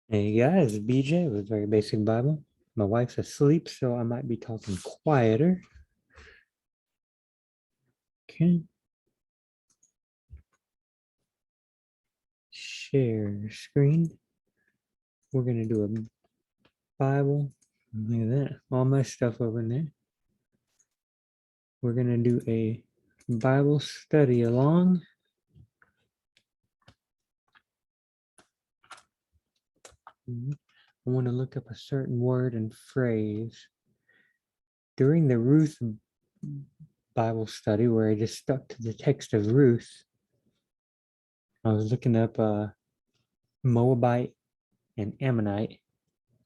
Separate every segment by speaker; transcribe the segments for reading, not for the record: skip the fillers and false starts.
Speaker 1: Hey guys, BJ with Very Basic Bible. My wife's asleep, so I might be talking quieter. Okay. Share screen. We're going to do a Bible. Look at that. All my stuff over there. We're going to do a Bible study along. I want to look up a certain word and phrase. During the Ruth Bible study, where I just stuck to the text of Ruth, I was looking up Moabite and Ammonite,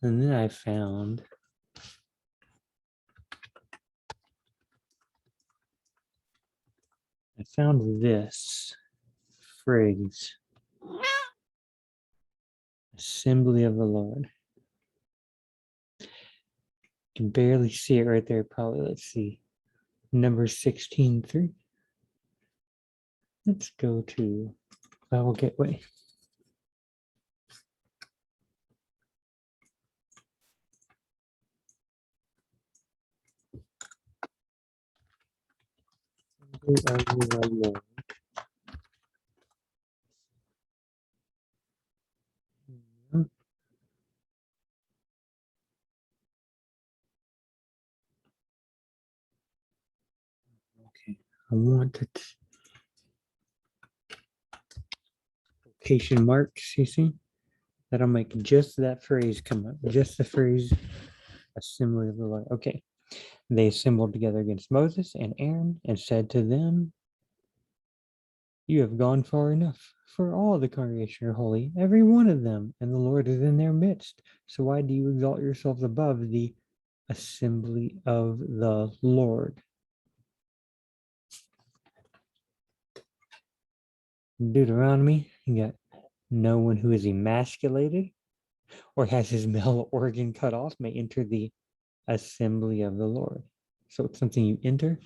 Speaker 1: and then I found this phrase, assembly of the Lord. You can barely see it right there, probably. Let's see. Number 16:3. Let's go to Bible Gateway. Okay, I want it. Quotation marks, you see? That'll make just that phrase come up. Just the phrase, assembly of the Lord. Okay. They assembled together against Moses and Aaron and said to them, "You have gone far enough, for all the congregation are holy, every one of them, and the Lord is in their midst. So why do you exalt yourselves above the assembly of the Lord?" In Deuteronomy, you got no one who is emasculated or has his male organ cut off may enter the assembly of the Lord. So it's something you enter.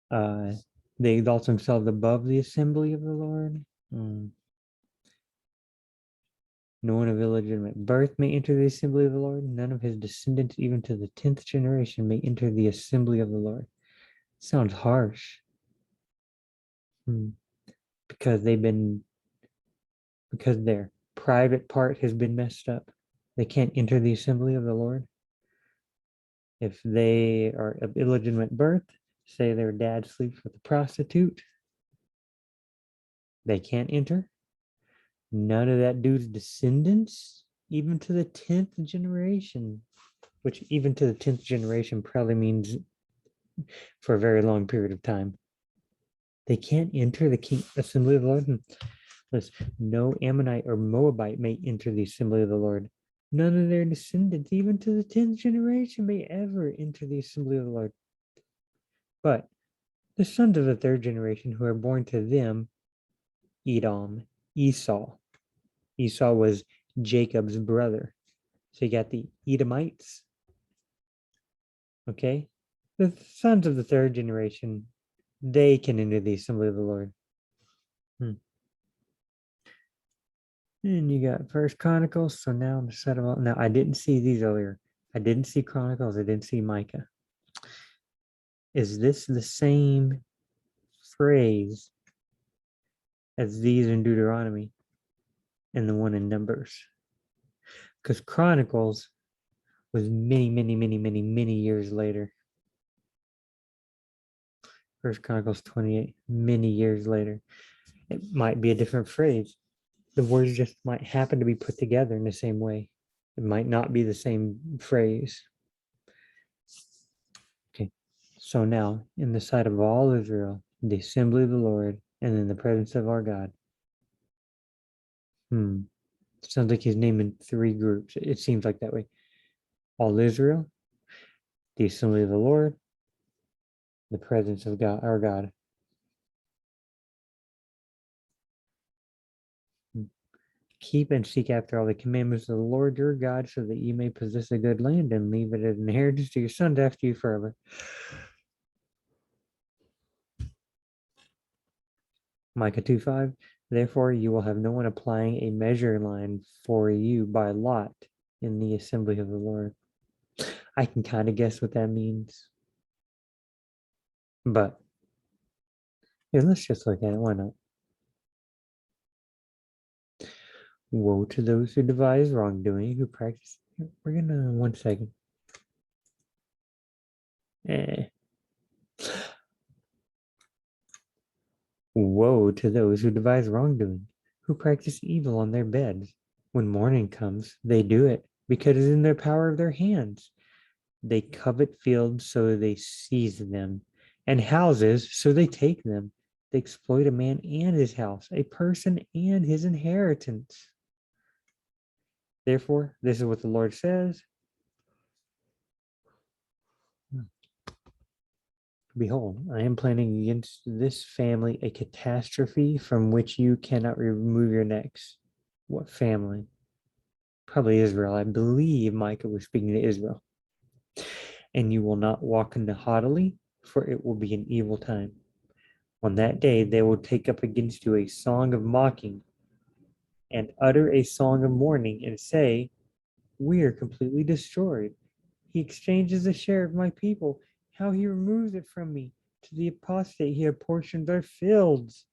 Speaker 1: They exalt themselves above the assembly of the Lord. No one of illegitimate birth may enter the assembly of the Lord. None of his descendants, even to the 10th generation, may enter the assembly of the Lord. Sounds harsh. Because because their private part has been messed up. They can't enter the assembly of the Lord. If they are of illegitimate birth, say their dad sleeps with a prostitute, they can't enter. None of that dude's descendants, even to the 10th generation, which even to the 10th generation probably means for a very long period of time. They can't enter the assembly of the Lord. No Ammonite or Moabite may enter the assembly of the Lord. None of their descendants, even to the 10th generation, may ever enter the assembly of the Lord. But the sons of the third generation who are born to them, Edom, Esau. Esau was Jacob's brother. So you got the Edomites. Okay? The sons of the third generation, they can enter the assembly of the Lord. And you got First Chronicles. So now I'm set up. Now I didn't see these earlier. I didn't see Chronicles. I didn't see Micah. Is this the same phrase as these in Deuteronomy and the one in Numbers? Because Chronicles was many years later. First Chronicles 28, many years later. It might be a different phrase. The words just might happen to be put together in the same way. It might not be the same phrase. Okay, so now in the sight of all Israel, the assembly of the Lord, and in the presence of our God. Sounds like he's naming three groups. It seems like that way. All Israel, the assembly of the Lord, the presence of God, our God. Keep and seek after all the commandments of the Lord your God, so that you may possess a good land and leave it as an inheritance to your sons after you forever. Micah 2:5. Therefore, you will have no one applying a measuring line for you by lot in the assembly of the Lord. I can kind of guess what that means, but yeah, let's just look at it. Why not? Woe to those who devise wrongdoing, who practice. We're gonna 1 second. Eh. Woe to those who devise wrongdoing, who practice evil on their beds. When morning comes, they do it because it is in their power of their hands. They covet fields, so they seize them, and houses, so they take them. They exploit a man and his house, a person and his inheritance. Therefore, this is what the Lord says. Behold, I am planning against this family a catastrophe from which you cannot remove your necks. What family? Probably Israel. I believe Micah was speaking to Israel. And you will not walk in the haughtily, for it will be an evil time. On that day, they will take up against you a song of mocking and utter a song of mourning and say, we are completely destroyed. He exchanges a share of my people. How he removes it from me. To the apostate, he apportions our fields.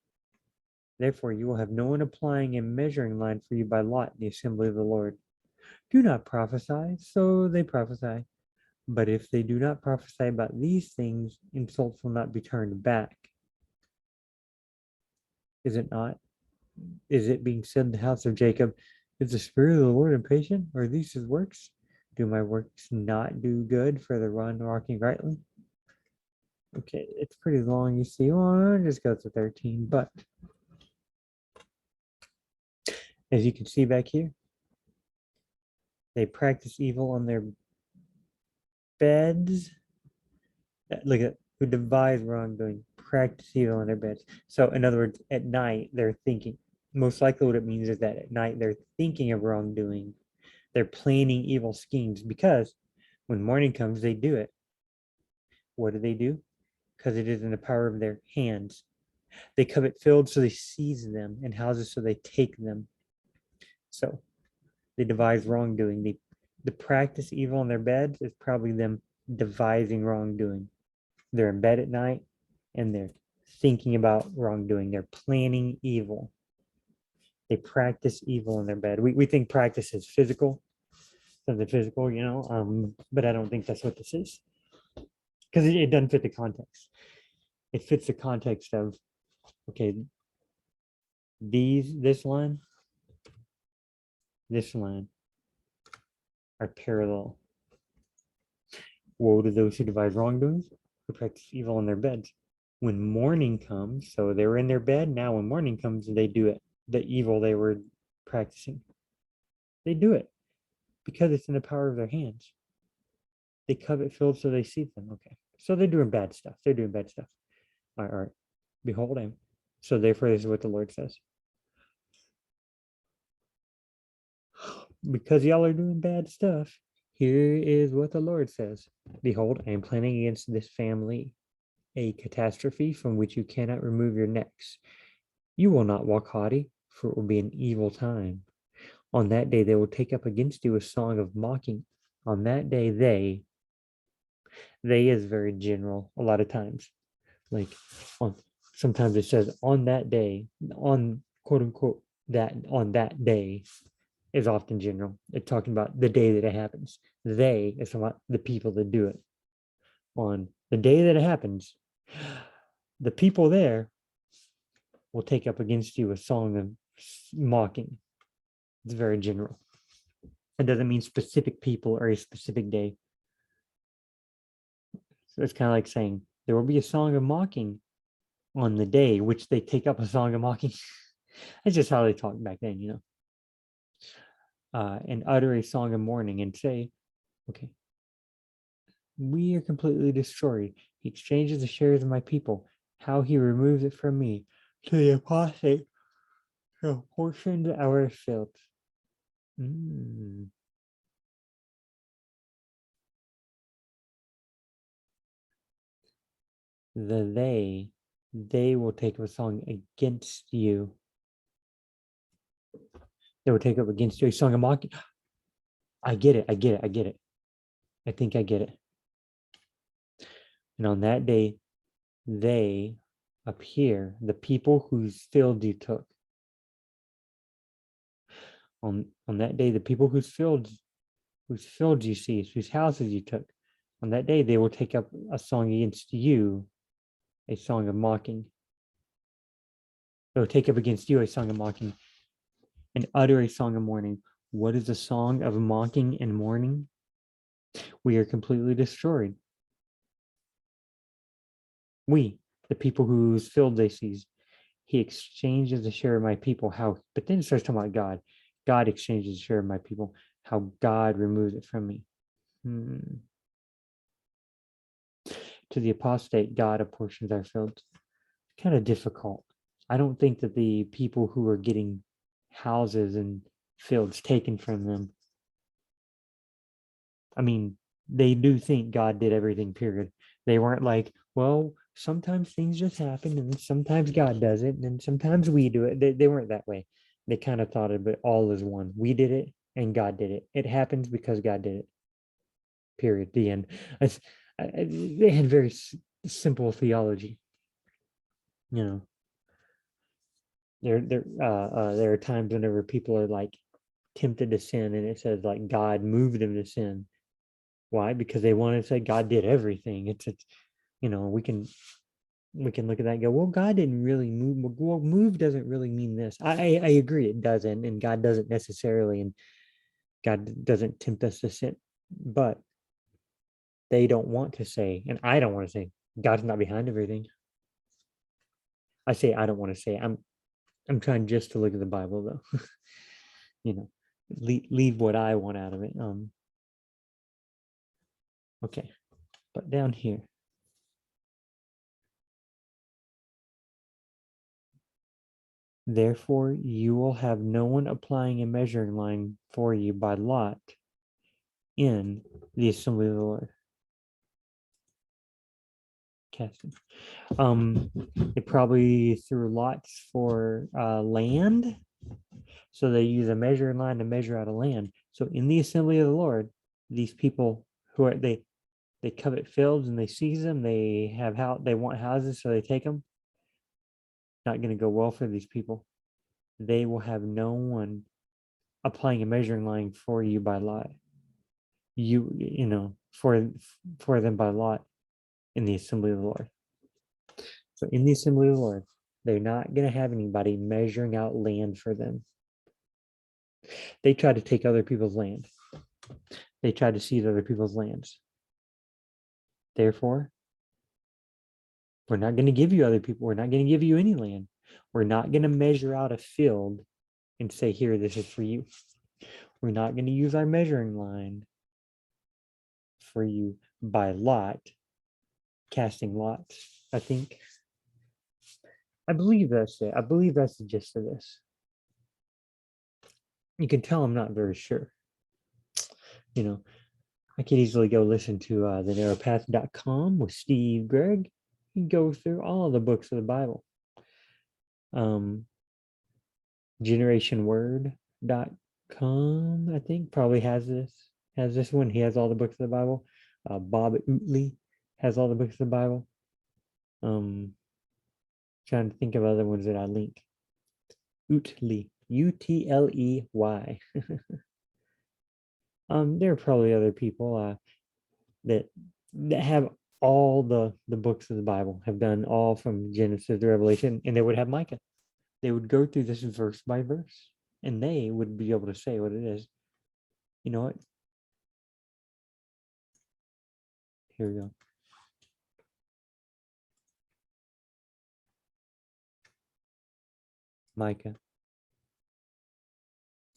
Speaker 1: Therefore, you will have no one applying a measuring line for you by lot in the assembly of the Lord. Do not prophesy, so they prophesy. But if they do not prophesy about these things, insults will not be turned back. Is it not? Is it being said in the house of Jacob, is the Spirit of the Lord impatient? Or are these his works? Do my works not do good for the one walking rightly? Okay, it's pretty long, you see. Well, I'll just go to 13. But as you can see back here, they practice evil on their beds. Look at who devise wrongdoing, practice evil on their beds. So, in other words, at night, they're thinking. Most likely, what it means is that at night, they're thinking of wrongdoing. They're planning evil schemes because when morning comes, they do it. What do they do? Because it is in the power of their hands. They covet fields, so they seize them, and houses, so they take them. So they devise wrongdoing. The practice evil in their beds is probably them devising wrongdoing. They're in bed at night and they're thinking about wrongdoing. They're planning evil. They practice evil in their bed. We think practice is physical, something physical, but I don't think that's what this is because it doesn't fit the context. It fits the context of, okay, this line are parallel. Woe to those who devise wrongdoings, who practice evil in their beds. When morning comes, so they were in their bed. Now, when morning comes, they do it. The evil they were practicing, they do it because it's in the power of their hands. They covet fields, so they see them. Okay, so they're doing bad stuff. They're doing bad stuff. All right. Behold him. So therefore, this is what the Lord says. Because y'all are doing bad stuff, here is what the Lord says. Behold, I am planning against this family a catastrophe from which you cannot remove your necks. You will not walk haughty, for it will be an evil time. On that day, they will take up against you a song of mocking. On that day, they is very general a lot of times. Like on, sometimes it says on that day, on quote unquote, that on that day is often general. It's talking about the day that it happens. They is about the people that do it. On the day that it happens, the people there will take up against you a song of mocking. It's very general. It doesn't mean specific people or a specific day. So it's kind of like saying there will be a song of mocking on the day which they take up a song of mocking. That's just how they talked back then, and utter a song of mourning and say, okay, we are completely destroyed. He exchanges the shares of my people. How he removes it from me to the apostate, who portioned our fields. Mm. They will take a song against you. They will take up against you a song of mocking. I get it. I get it. I get it. I think I get it. And on that day, they up here, the people whose field you took. On that day, the people whose fields you seized, whose houses you took, on that day they will take up a song against you, a song of mocking. They will take up against you a song of mocking and utter a song of mourning. What is a song of mocking and mourning? We are completely destroyed. We, the people whose field they seized, he exchanges the share of my people. How? But then it starts talking about God. God exchanges the share of my people. How God removes it from me. To the apostate, God apportions our fields. Kind of difficult. I don't think that the people who are getting houses and fields taken from them, I mean, they do think God did everything, period. They weren't like, well, sometimes things just happen and sometimes God does it and sometimes we do it. They weren't that way. They kind of thought of it all as one. We did it and God did it. It happens because God did it, period. The end. They had very simple theology, you know. There are times whenever people are like tempted to sin and it says like God moved them to sin. Why? Because they want to say God did everything. It's you know, we can look at that and go, well, God didn't really move. Well, move doesn't really mean this. I agree it doesn't, and God doesn't necessarily, and God doesn't tempt us to sin. But they don't want to say, and I don't want to say, God's not behind everything. I say I don't want to say. I'm trying just to look at the Bible though. You know, leave what I want out of it. Okay, but down here. Therefore, you will have no one applying a measuring line for you by lot in the assembly of the Lord. Casting. They probably threw lots for land. So they use a measuring line to measure out a land. So in the assembly of the Lord, these people who are they covet fields and they seize them. They want houses, so they take them. Not going to go well for these people. They will have no one applying a measuring line for you by lot. You know, for them by lot in the assembly of the Lord. So in the assembly of the Lord, they're not going to have anybody measuring out land for them. They try to take other people's land. They try to seize other people's lands. Therefore, we're not going to give you other people. We're not going to give you any land. We're not going to measure out a field and say, here, this is for you. We're not going to use our measuring line for you by lot, casting lots. I believe that's it. I believe that's the gist of this. You can tell I'm not very sure. You know, I could easily go listen to the narrowpath.com with Steve Gregg. He goes through all the books of the Bible. Generationword.com, I think, probably has this one. He has all the books of the Bible. Bob Utley has all the books of the Bible. Trying to think of other ones that I link. Utley, Utley. There are probably other people that have all the books of the Bible, have done all from Genesis to Revelation, and they would have Micah. They would go through this verse by verse, and they would be able to say what it is. You know what? Here we go. Micah.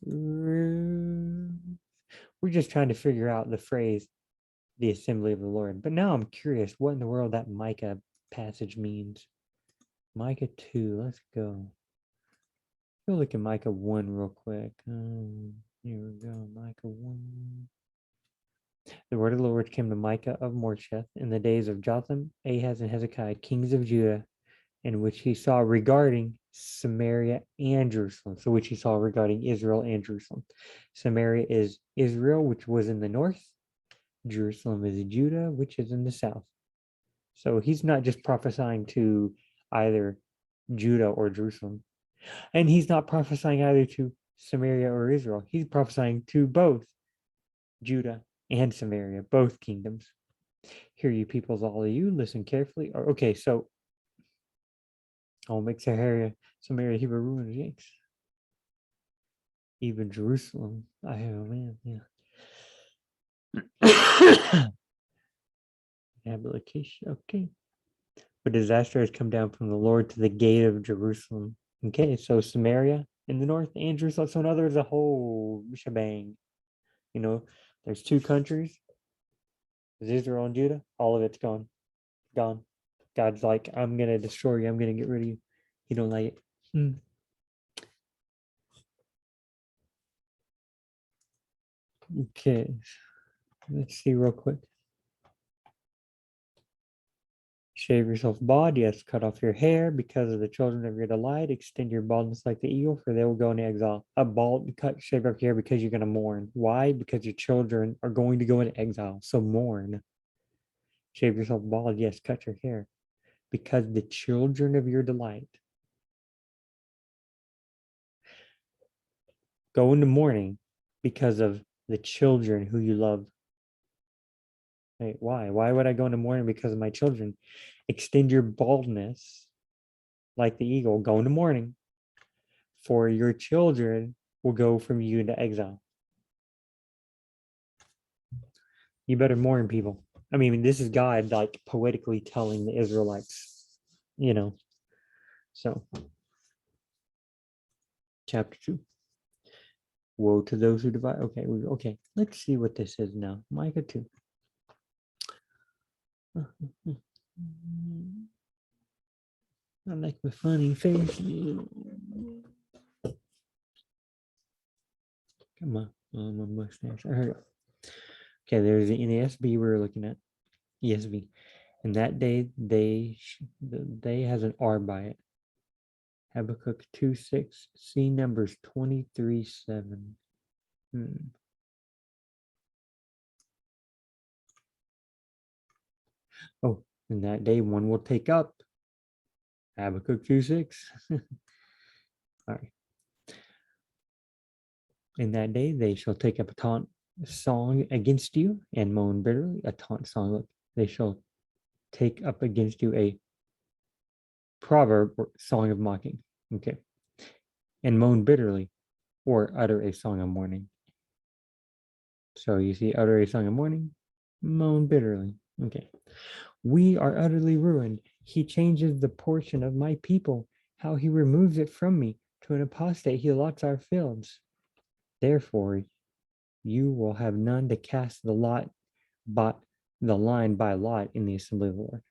Speaker 1: We're just trying to figure out the phrase, the assembly of the Lord. But now I'm curious what in the world that Micah passage means. Micah 2, let's go. We'll look at Micah 1 real quick. Here we go, Micah 1. The word of the Lord came to Micah of Morsheth in the days of Jotham, Ahaz, and Hezekiah, kings of Judah, in which he saw regarding Samaria and Jerusalem. So which you saw regarding Israel and Jerusalem. Samaria is Israel, which was in the north. Jerusalem is Judah, which is in the south. So he's not just prophesying to either Judah or Jerusalem. And he's not prophesying either to Samaria or Israel. He's prophesying to both Judah and Samaria, both kingdoms. Hear you peoples, all of you, listen carefully. Okay, so I'll make Samaria Hebrew ruins, yanks. Even Jerusalem, I have a man, yeah. Application, okay. But disaster has come down from the Lord to the gate of Jerusalem. Okay, so Samaria in the north and Jerusalem. So in other words, a whole shebang. You know, there's two countries. There's Israel and Judah. All of it's gone. Gone. God's like, I'm going to destroy you. I'm going to get rid of you. You don't like it. Okay. Let's see real quick. Shave yourself bald, yes, cut off your hair because of the children of your delight. Extend your baldness like the eagle, for they will go into exile. A bald cut, shave off your hair because you're going to mourn. Why? Because your children are going to go into exile. So mourn. Shave yourself bald, yes, cut your hair because the children of your delight go into mourning because of the children who you love. Hey, why? Why would I go into mourning because of my children? Extend your baldness like the eagle, go into mourning, for your children will go from you into exile. You better mourn, people. I mean, this is God like poetically telling the Israelites, you know. So, chapter 2. Woe to those who divide. Okay. Let's see what this is now. Micah 2. I like my funny face. Come on. Oh, my mustache. I heard it. Okay, there's the NASB we're looking at. ESV. And that day, they has an R by it. Habakkuk 2:6. See Numbers 23:7. Oh, in that day, one will take up Habakkuk 2:6. All right. In that day, they shall take up a taunt song against you and moan bitterly. A taunt song. Look, they shall take up against you a proverb or song of mocking. Okay. And moan bitterly or utter a song of mourning. So you see, utter a song of mourning, moan bitterly. Okay. We are utterly ruined. He changes the portion of my people, how he removes it from me. To an apostate, he allots our fields. Therefore, you will have none to cast the line by lot in the assembly of the Lord.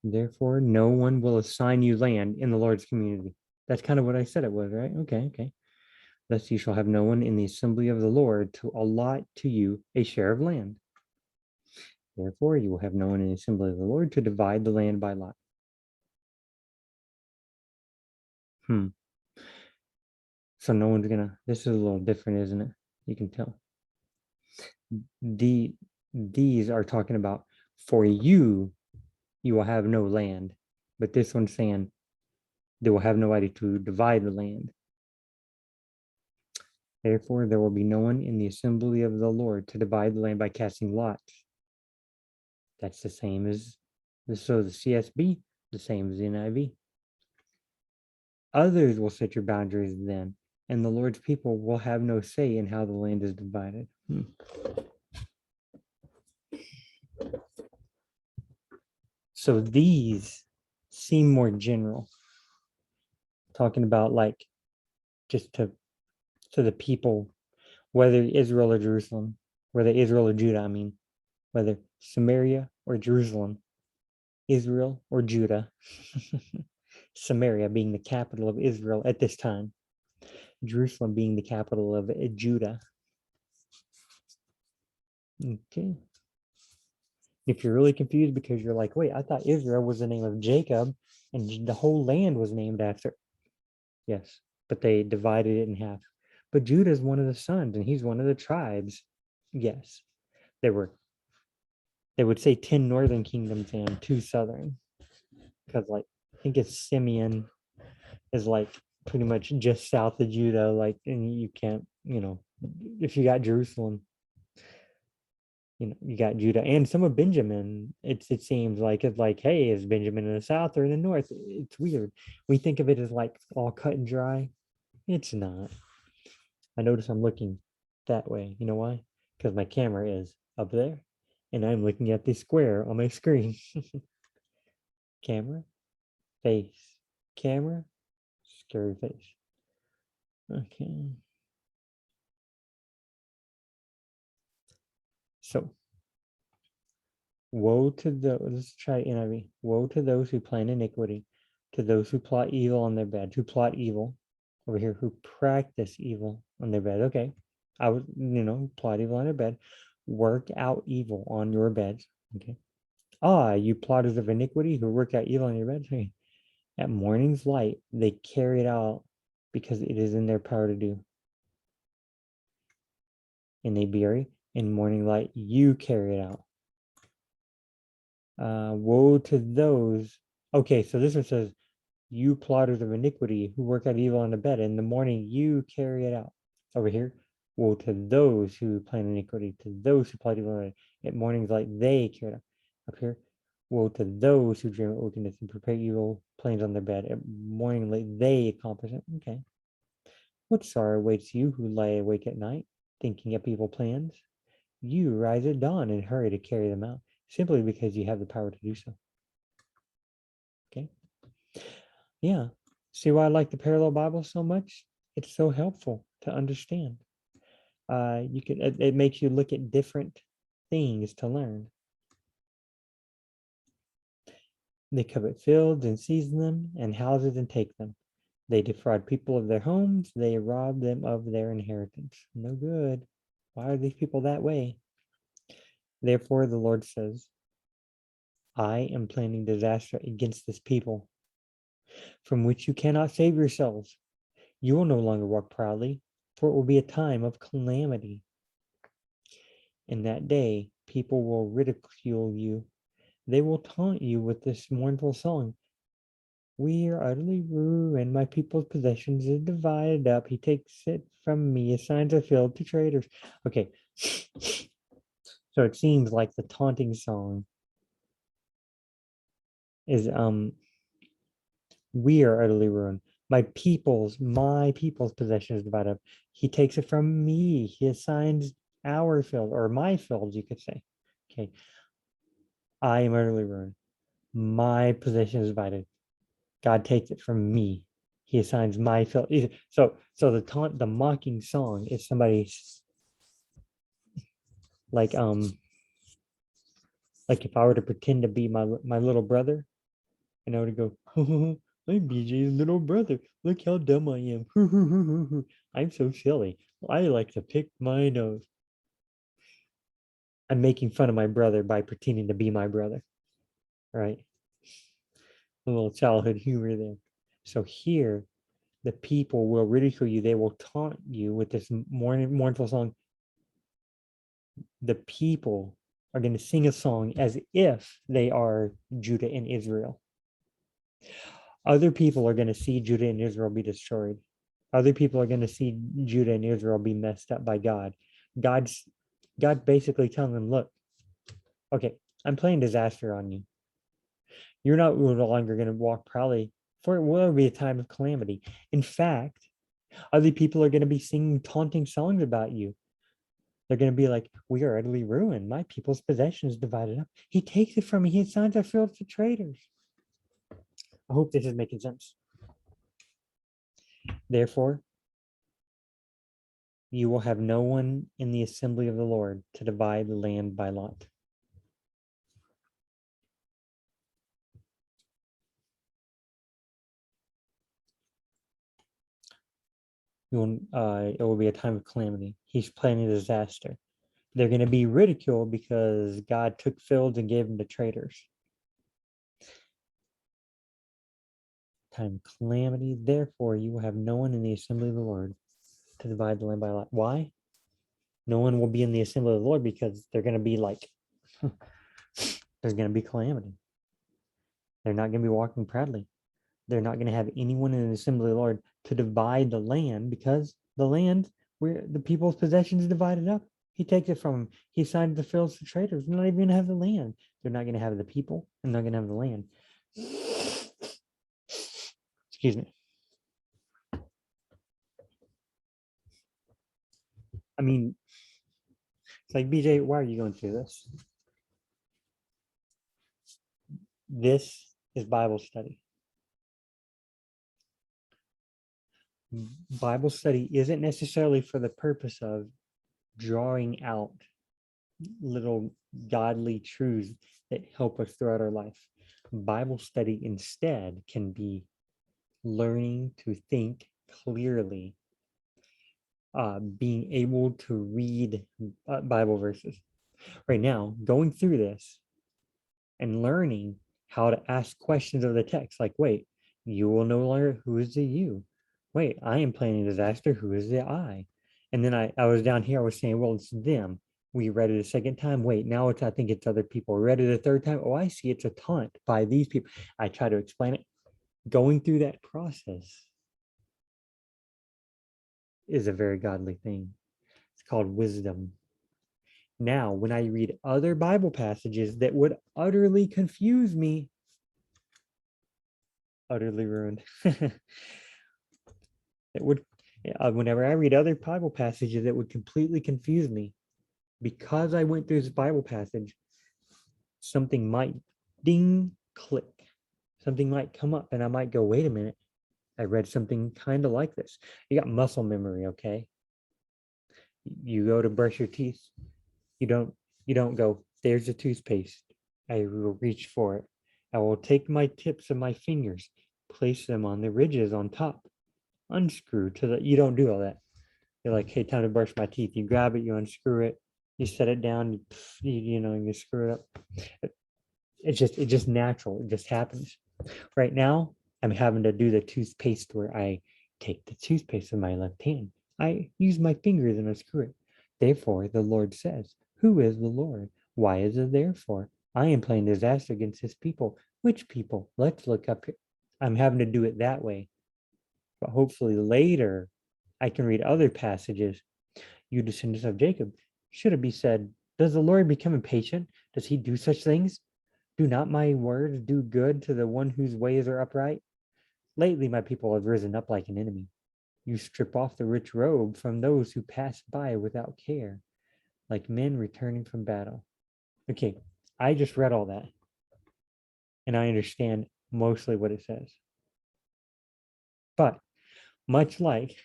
Speaker 1: Therefore, no one will assign you land in the Lord's community. That's kind of what I said it was, right? Okay. Thus you shall have no one in the assembly of the Lord to allot to you a share of land. Therefore, you will have no one in the assembly of the Lord to divide the land by lot. So no one's gonna, this is a little different, isn't it? You can tell. These are talking about for you, you will have no land. But this one's saying they will have nobody to divide the land. Therefore, there will be no one in the assembly of the Lord to divide the land by casting lots. That's the same as, so the CSB, the same as the NIV. Others will set your boundaries then, and the Lord's people will have no say in how the land is divided. So these seem more general, talking about like just to the people, whether Israel or Jerusalem, whether Israel or Judah, I mean, whether Samaria or Jerusalem, Israel or Judah, Samaria being the capital of Israel at this time, Jerusalem being the capital of Judah. Okay. If you're really confused because you're like, wait, I thought Israel was the name of Jacob and the whole land was named after. Yes, but they divided it in half. But Judah is one of the sons and he's one of the tribes. Yes, there were, they would say 10 northern kingdoms and 2 southern. Because like, I think it's Simeon is like pretty much just south of Judah. Like, and you can't, if you got Jerusalem, you got Judah and some of Benjamin. It seems like it's like, hey, is Benjamin in the south or in the north? It's weird. We think of it as like all cut and dry. It's not. I notice I'm looking that way. You know why? Because my camera is up there and I'm looking at the square on my screen. Camera, face, camera, scary face. Okay. So, woe to those, let's try NIV. Woe to those who plan iniquity, to those who plot evil on their bed, who plot evil. Over here, who practice evil on their bed. Okay. I would, plot evil on their bed. Work out evil on your beds. Okay. Ah, you plotters of iniquity who work out evil on your beds. Okay. At morning's light, they carry it out because it is in their power to do. And they bury in morning light, you carry it out. Woe to those. Okay, so this one says, you plotters of iniquity who work out evil on the bed. In the morning, you carry it out. Over here, woe to those who plan iniquity, to those who plot evil at morning's light, they carry it out. Up here, woe to those who dream of wickedness and prepare evil plans on their bed. At morning light, they accomplish it. Okay. What sorrow awaits you who lie awake at night, thinking up evil plans? You rise at dawn and hurry to carry them out, simply because you have the power to do so. Okay. Yeah. See why I like the parallel Bible so much? It's so helpful to understand. It makes you look at different things to learn. They covet fields and seize them, and houses and take them. They defraud people of their homes. They rob them of their inheritance. No good. Why are these people that way? Therefore, the Lord says, I am planning disaster against this people, from which you cannot save yourselves. You will no longer walk proudly, for it will be a time of calamity. In that day, people will ridicule you. They will taunt you with this mournful song. We are utterly ruined. My people's possessions are divided up. He takes it from me. His signs are filled to traitors. Okay. So it seems like the taunting song is we are utterly ruined. My people's possessions divided up. He takes it from me. He assigns our field or my fields, you could say. Okay. I am utterly ruined. My possession is divided. God takes it from me. He assigns my field. So the mocking song is somebody like like if I were to pretend to be my little brother and I were to go, I'm BJ's little brother. Look how dumb I am. I'm so silly. I like to pick my nose. I'm making fun of my brother by pretending to be my brother. Right? A little childhood humor there. So here, the people will ridicule you. They will taunt you with this mournful song. The people are going to sing a song as if they are Judah and Israel. Other people are going to see Judah and Israel be destroyed. Other people are going to see Judah and Israel be messed up by God. God basically telling them, look, okay, I'm playing disaster on you. You're not no longer going to walk proudly, for it will be a time of calamity. In fact, other people are going to be singing taunting songs about you. They're going to be like, we are utterly ruined. My people's possessions divided up. He takes it from me. He assigns our fields to traitors. I hope this is making sense. Therefore, you will have no one in the assembly of the Lord to divide the land by lot. It will be a time of calamity. He's planning a disaster They're going to be ridiculed because God took fields and gave them to traders. Time of calamity. Therefore, you will have no one in the assembly of the Lord to divide the land by lot. Why? No one will be in the assembly of the Lord because they're going to be like, there's going to be calamity. They're not going to be walking proudly. They're not going to have anyone in the assembly of the Lord to divide the land because the land where the people's possessions is divided up. He takes it from them. He assigned the fields to traders. They're not even going to have the land. They're not going to have the people and they're not going to have the land. Excuse me. I mean, it's like, BJ, why are you going through this? This is Bible study. Bible study isn't necessarily for the purpose of drawing out little godly truths that help us throughout our life. Bible study instead can be learning to think clearly, being able to read Bible verses. Right now, going through this and learning how to ask questions of the text, like, wait, you will no longer, who is the you? Wait, I am planning disaster, who is the I? And then I was down here, I was saying, well, it's them. We read it a second time. Wait, now I think it's other people. We read it a third time. Oh, I see, it's a taunt by these people. I try to explain it. Going through that process is a very godly thing. It's called wisdom. Now, when I read other Bible passages that would utterly confuse me, utterly ruined. It would, whenever I read other Bible passages that would completely confuse me, because I went through this Bible passage, something might ding, click. Something might come up and I might go, wait a minute, I read something kind of like this. You got muscle memory, okay? You go to brush your teeth. You don't go, there's a toothpaste. I will reach for it. I will take my tips of my fingers, place them on the ridges on top, unscrew to the, you don't do all that. You're like, hey, time to brush my teeth. You grab it, you unscrew it, you set it down, you screw it up. It's just natural. It just happens. Right now, I'm having to do the toothpaste where I take the toothpaste in my left hand. I use my fingers and unscrew it. Therefore, the Lord says, who is the Lord? Why is it therefore? I am playing disaster against his people. Which people? Let's look up here. I'm having to do it that way. But hopefully later, I can read other passages. You descendants of Jacob, should it be said, does the Lord become impatient? Does he do such things? Do not my words do good to the one whose ways are upright? Lately, my people have risen up like an enemy. You strip off the rich robe from those who pass by without care, like men returning from battle. Okay, I just read all that, and I understand mostly what it says. But much like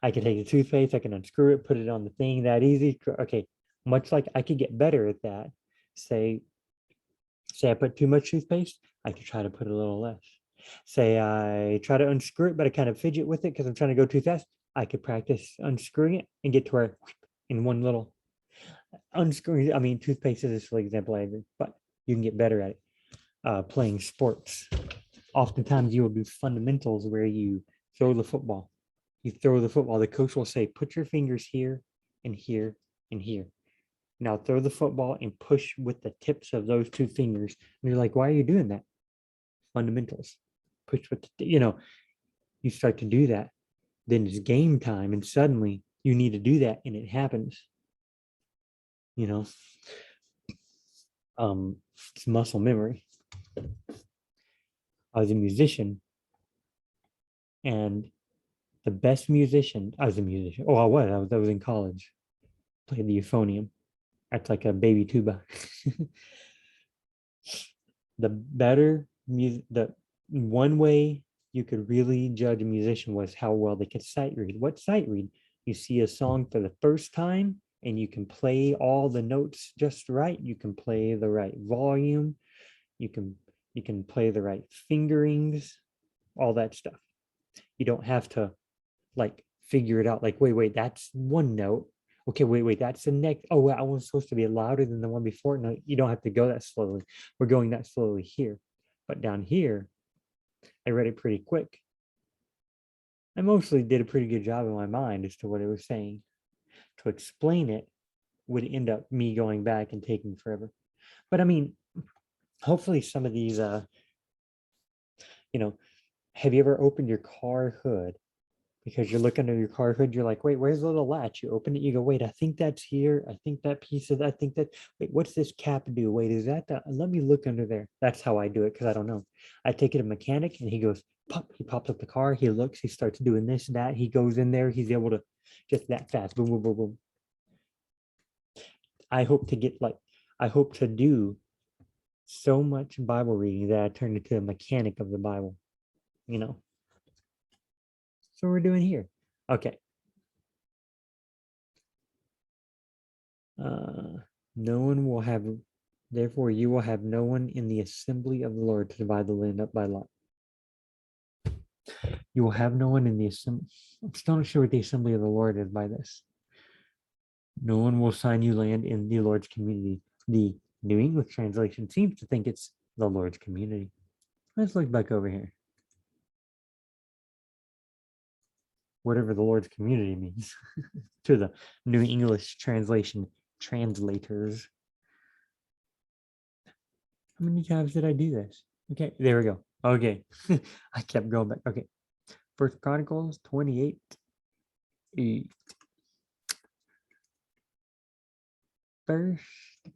Speaker 1: I can take the toothpaste, I can unscrew it, put it on the thing that easy. Okay, much like I could get better at that. Say I put too much toothpaste, I could try to put a little less. Say I try to unscrew it, but I kind of fidget with it because I'm trying to go too fast. I could practice unscrewing it and get to where in one little unscrewing. I mean, toothpaste is a silly example, I agree, but you can get better at it. Playing sports. Oftentimes you will do fundamentals where you throw the football. You throw the football. The coach will say, put your fingers here and here and here. Now throw the football and push with the tips of those two fingers. And you're like, why are you doing that? Fundamentals. Push with, you start to do that. Then it's game time and suddenly you need to do that and it happens. It's muscle memory. I was a musician and the best musician, I was a musician. Oh, I was in college. Played the euphonium. That's like a baby tuba. The better music, the one way you could really judge a musician was how well they could sight read. What sight read? You see a song for the first time and you can play all the notes just right. You can play the right volume. You can play the right fingerings, all that stuff. You don't have to like figure it out like, wait, that's one note. Okay, wait, that's the next. Oh, I was supposed to be louder than the one before. No, you don't have to go that slowly. We're going that slowly here. But down here, I read it pretty quick. I mostly did a pretty good job in my mind as to what it was saying. To explain it would end up me going back and taking forever. But I mean, hopefully some of these, you know, have you ever opened your car hood? Because you're looking at your car hood, you're like, wait, where's the little latch? You open it, you go, wait, I think that's here. I think that piece of that, I think that, wait, what's this cap do? Wait, is that the, let me look under there. That's how I do it because I don't know. I take it to a mechanic and he goes, pop, he pops up the car, he looks, he starts doing this, that, he goes in there, he's able to just that fast, boom, boom, boom, boom. I hope to get like, I hope to do so much Bible reading that I turn into a mechanic of the Bible, you know. So we're doing here. Okay. No one will have, therefore you will have no one in the assembly of the Lord to divide the land up by lot. You will have no one in the assembly. I'm still not sure what the assembly of the Lord is by this. No one will assign you land in the Lord's community. The New English translation seems to think it's the Lord's community. Let's look back over here. Whatever the Lord's community means to the New English translation translators. How many times did I do this? Okay, there we go. Okay, I kept going back. Okay, First Chronicles 28. First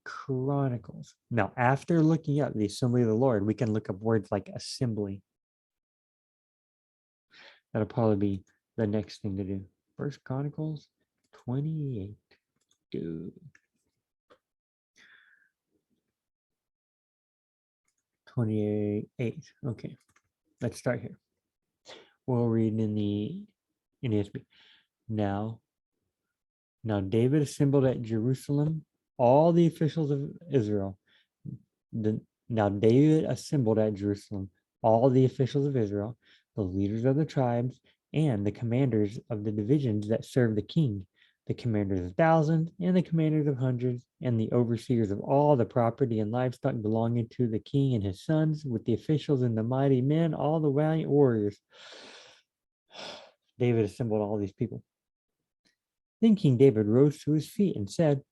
Speaker 1: Chronicles. Now, after looking up the assembly of the Lord, we can look up words like assembly. That'll probably be the next thing to do. First Chronicles 28. Dude. 28. Okay, let's start here. We'll read in the NASB. Now David assembled at Jerusalem all the officials of Israel. Now David assembled at Jerusalem all the officials of Israel, the leaders of the tribes, and the commanders of the divisions that served the king, the commanders of thousands, and the commanders of hundreds, and the overseers of all the property and livestock belonging to the king and his sons, with the officials and the mighty men, all the valiant warriors. David assembled all these people. Then King David rose to his feet and said,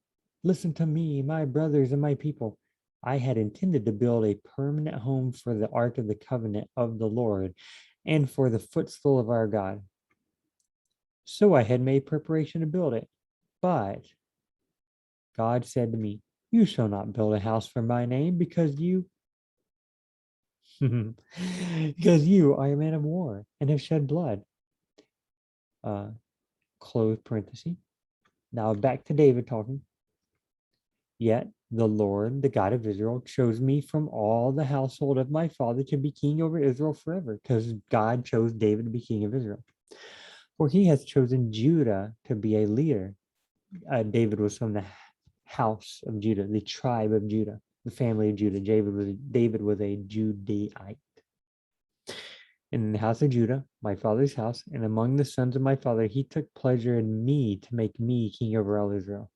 Speaker 1: "Listen to me, my brothers and my people. I had intended to build a permanent home for the Ark of the Covenant of the Lord and for the footstool of our God. So I had made preparation to build it. But God said to me, you shall not build a house for my name because you because you are a man of war and have shed blood." Close parenthesis. Now back to David talking. "Yet the Lord, the God of Israel, chose me from all the household of my father to be king over Israel forever," because God chose David to be king of Israel. "For he has chosen Judah to be a leader." David was from the house of Judah, the tribe of Judah, the family of Judah. David was a Judahite. "In the house of Judah, my father's house, and among the sons of my father, he took pleasure in me to make me king over all Israel.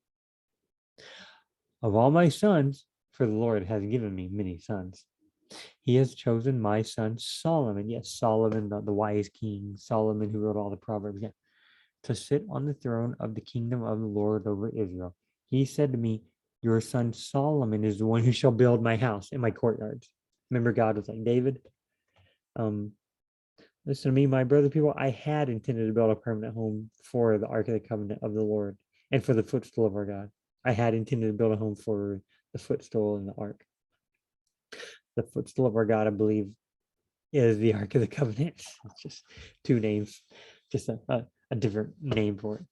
Speaker 1: Of all my sons, for the Lord has given me many sons, he has chosen my son Solomon," yes, Solomon, the wise king, Solomon who wrote all the Proverbs, yeah, "to sit on the throne of the kingdom of the Lord over Israel. He said to me, your son Solomon is the one who shall build my house and my courtyards." Remember, God was like, David, listen to me, my brother people, I had intended to build a permanent home for the Ark of the Covenant of the Lord and for the footstool of our God. I had intended to build a home for the footstool and the Ark. The footstool of our God, I believe, is the Ark of the Covenant. It's just two names, just a different name for it.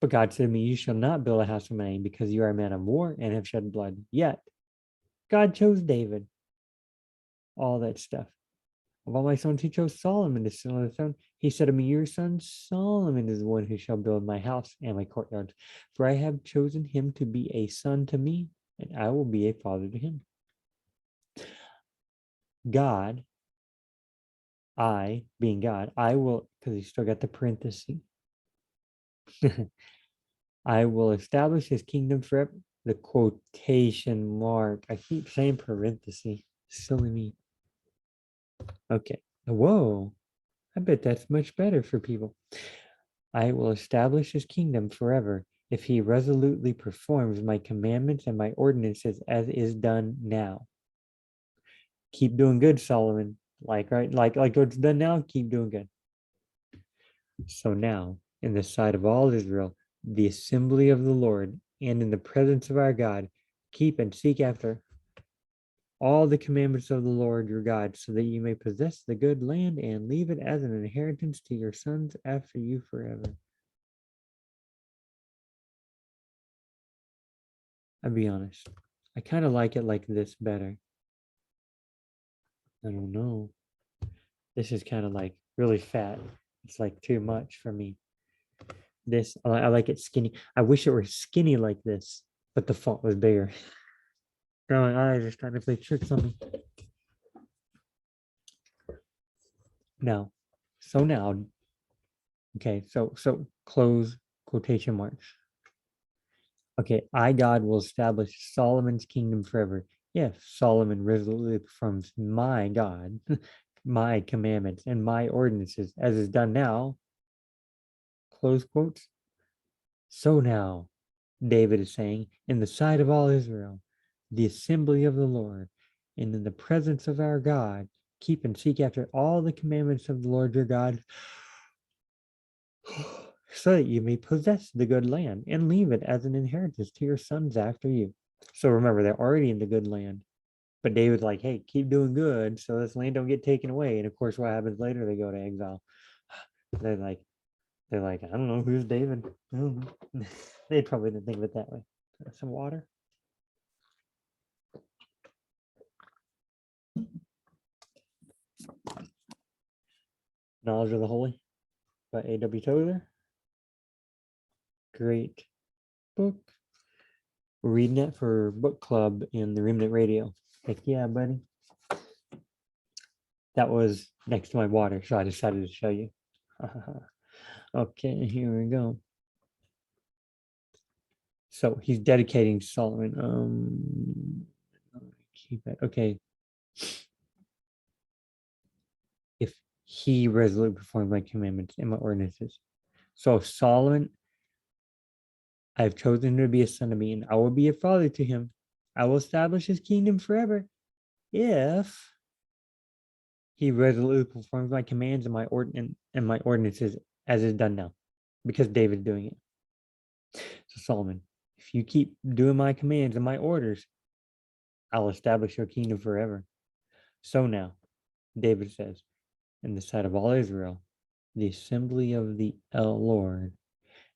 Speaker 1: But God said to me, you shall not build a house for my name because you are a man of war and have shed blood. Yet God chose David. All that stuff. Of all my sons, he chose Solomon to sit on the throne. He said to me, your son Solomon is the one who shall build my house and my courtyards. For I have chosen him to be a son to me, and I will be a father to him. God, I, being God, I will, because he still got the parenthesis, I will establish his kingdom forever. The quotation mark. I keep saying parenthesis. Silly me. Okay. Whoa. I bet that's much better for people. I will establish his kingdom forever if he resolutely performs my commandments and my ordinances as is done now. Keep doing good, Solomon. Like what's done now, keep doing good. So now, in the sight of all Israel, the assembly of the Lord, and in the presence of our God, keep and seek after all the commandments of the Lord your God, so that you may possess the good land and leave it as an inheritance to your sons after you forever. I'll be honest. I kind of like it like this better. I don't know. This is kind of like really fat. It's like too much for me. This, I like it skinny. I wish it were skinny like this, but the font was bigger. My eyes are starting to play tricks on me. Now, okay, so close quotation marks. Okay, I, God, will establish Solomon's kingdom forever. If Solomon resolutely performs my God, my commandments, and my ordinances, as is done now, close quotes. So now, David is saying, in the sight of all Israel, the assembly of the Lord, and in the presence of our God, keep and seek after all the commandments of the Lord your God, so that you may possess the good land and leave it as an inheritance to your sons after you. So remember, they're already in the good land. But David's like, hey, keep doing good so this land don't get taken away. And of course, what happens later? They go to exile. They're like, I don't know, who's David? I don't know. They probably didn't think of it that way. Some water. Knowledge of the Holy by A.W. Tozer. Great book. We're reading it for book club in the Remnant Radio. Heck yeah, buddy. That was next to my water, so I decided to show you. Okay, here we go. So he's dedicating Solomon. Keep it. Okay. If he resolutely performs my commandments and my ordinances. So Solomon, I have chosen him to be a son of me, and I will be a father to him. I will establish his kingdom forever if he resolutely performs my commands and my ordinances as is done now, because David's doing it. So Solomon, if you keep doing my commands and my orders, I'll establish your kingdom forever. So now, David says, in the sight of all Israel, the assembly of the Lord,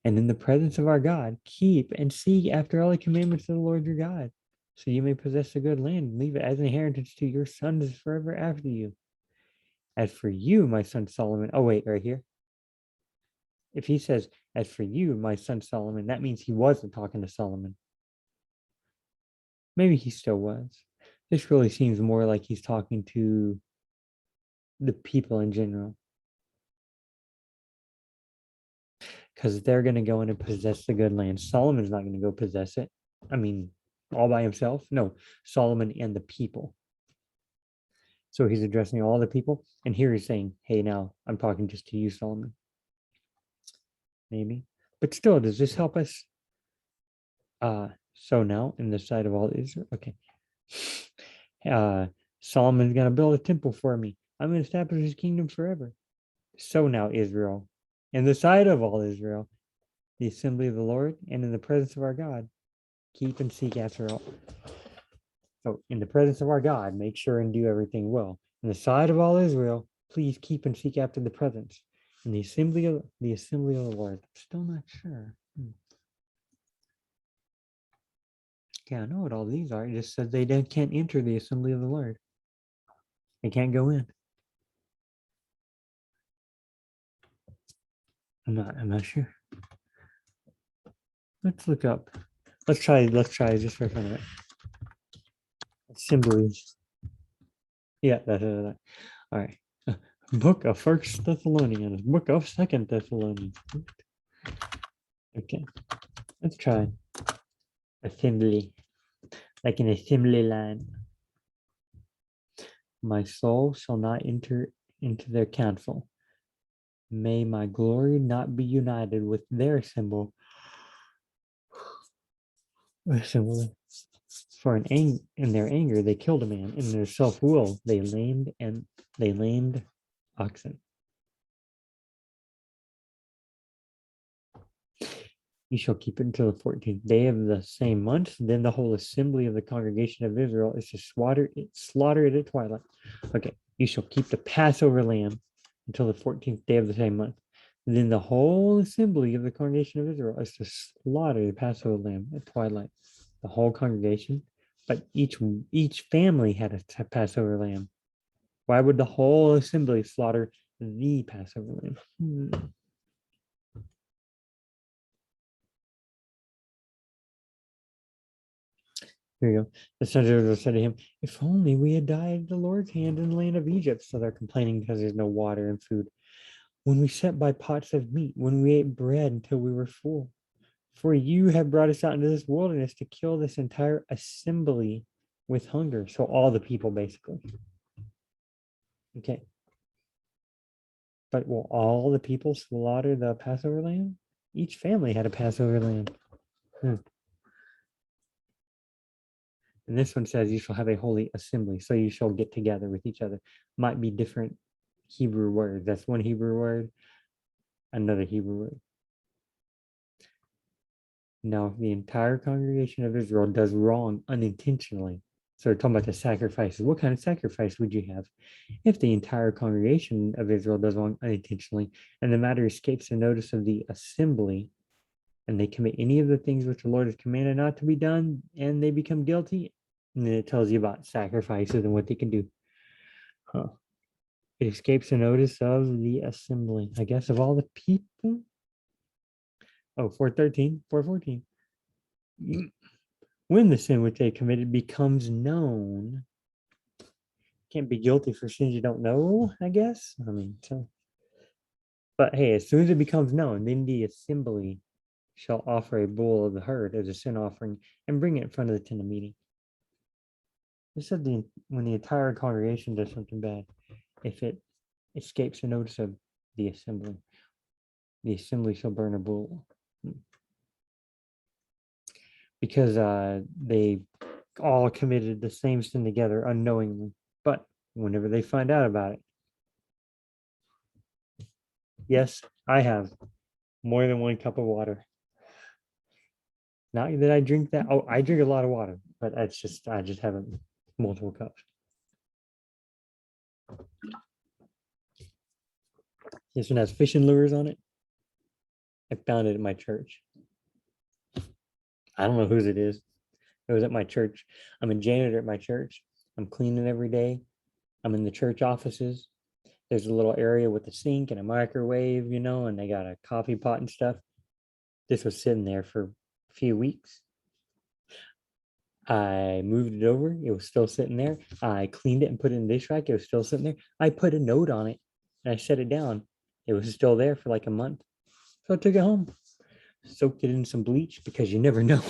Speaker 1: and in the presence of our God, keep and seek after all the commandments of the Lord your God, so you may possess a good land and leave it as an inheritance to your sons forever after you. As for you, my son Solomon, oh wait, right here. If he says, as for you, my son Solomon, that means he wasn't talking to Solomon. Maybe he still was. This really seems more like he's talking to the people in general. Because they're going to go in and possess the good land. Solomon's not going to go possess it. I mean, all by himself? No, Solomon and the people. So he's addressing all the people. And here he's saying, hey, now I'm talking just to you, Solomon. Maybe. But still, does this help us? So now, in the sight of all Israel, okay. Solomon's going to build a temple for me. I'm going to establish his kingdom forever. So now, Israel, in the sight of all Israel, the assembly of the Lord, and in the presence of our God, keep and seek after all. So, in the presence of our God, make sure and do everything well. In the sight of all Israel, please keep and seek after the presence. In the assembly of the Lord. Still not sure. Yeah, I know what all these are. It just says they can't enter the assembly of the Lord. They can't go in. I'm not sure. Let's look up. Let's try just for fun of it. Assemblies. Yeah, that's it. All right. Book of First Thessalonians. Book of Second Thessalonians. Okay, let's try assembly, like an assembly line. My soul shall not enter into their council. May my glory not be united with their symbol. For in their anger they killed a man. In their self-will they lamed oxen. You shall keep it until the 14th day of the same month. Then the whole assembly of the congregation of Israel is to slaughter it at twilight. Okay, you shall keep the Passover lamb until the 14th day of the same month. Then the whole assembly of the congregation of Israel is to slaughter the Passover lamb at twilight. The whole congregation, but each family had a Passover lamb. Why would the whole assembly slaughter the Passover lamb? Here you go. The sons of Israel said to him, if only we had died at the Lord's hand in the land of Egypt. So they're complaining because there's no water and food. When we sat by pots of meat, when we ate bread until we were full. For you have brought us out into this wilderness to kill this entire assembly with hunger. So all the people, basically. Okay. But will all the people slaughter the Passover lamb? Each family had a Passover lamb. And this one says, you shall have a holy assembly. So you shall get together with each other. Might be different Hebrew words. That's one Hebrew word, another Hebrew word. Now, the entire congregation of Israel does wrong unintentionally. So we're talking about the sacrifices. What kind of sacrifice would you have if the entire congregation of Israel does wrong unintentionally and the matter escapes the notice of the assembly and they commit any of the things which the Lord has commanded not to be done and they become guilty? And then it tells you about sacrifices and what they can do. Huh. It escapes the notice of the assembly, I guess, of all the people. Oh, 413, 414. When the sin which they committed becomes known, can't be guilty for sins you don't know, I guess. I mean, so. But hey, as soon as it becomes known, then the assembly shall offer a bull of the herd as a sin offering and bring it in front of the tent of meeting. This said when the entire congregation does something bad, if it escapes the notice of the assembly shall burn a bull. Because they all committed the same sin together unknowingly. But whenever they find out about it, yes, I have more than one cup of water. Not that I drink that. Oh, I drink a lot of water, but I just have multiple cups. This one has fishing lures on it. I found it at my church. I don't know whose it is. It was at my church. I'm a janitor at my church. I'm cleaning every day. I'm in the church offices. There's a little area with a sink and a microwave, and they got a coffee pot and stuff. This was sitting there for a few weeks. I moved it over. It was still sitting there. I cleaned it and put it in the dish rack. It was still sitting there. I put a note on it and I set it down. It was still there for like a month. So I took it home, soaked it in some bleach because you never know.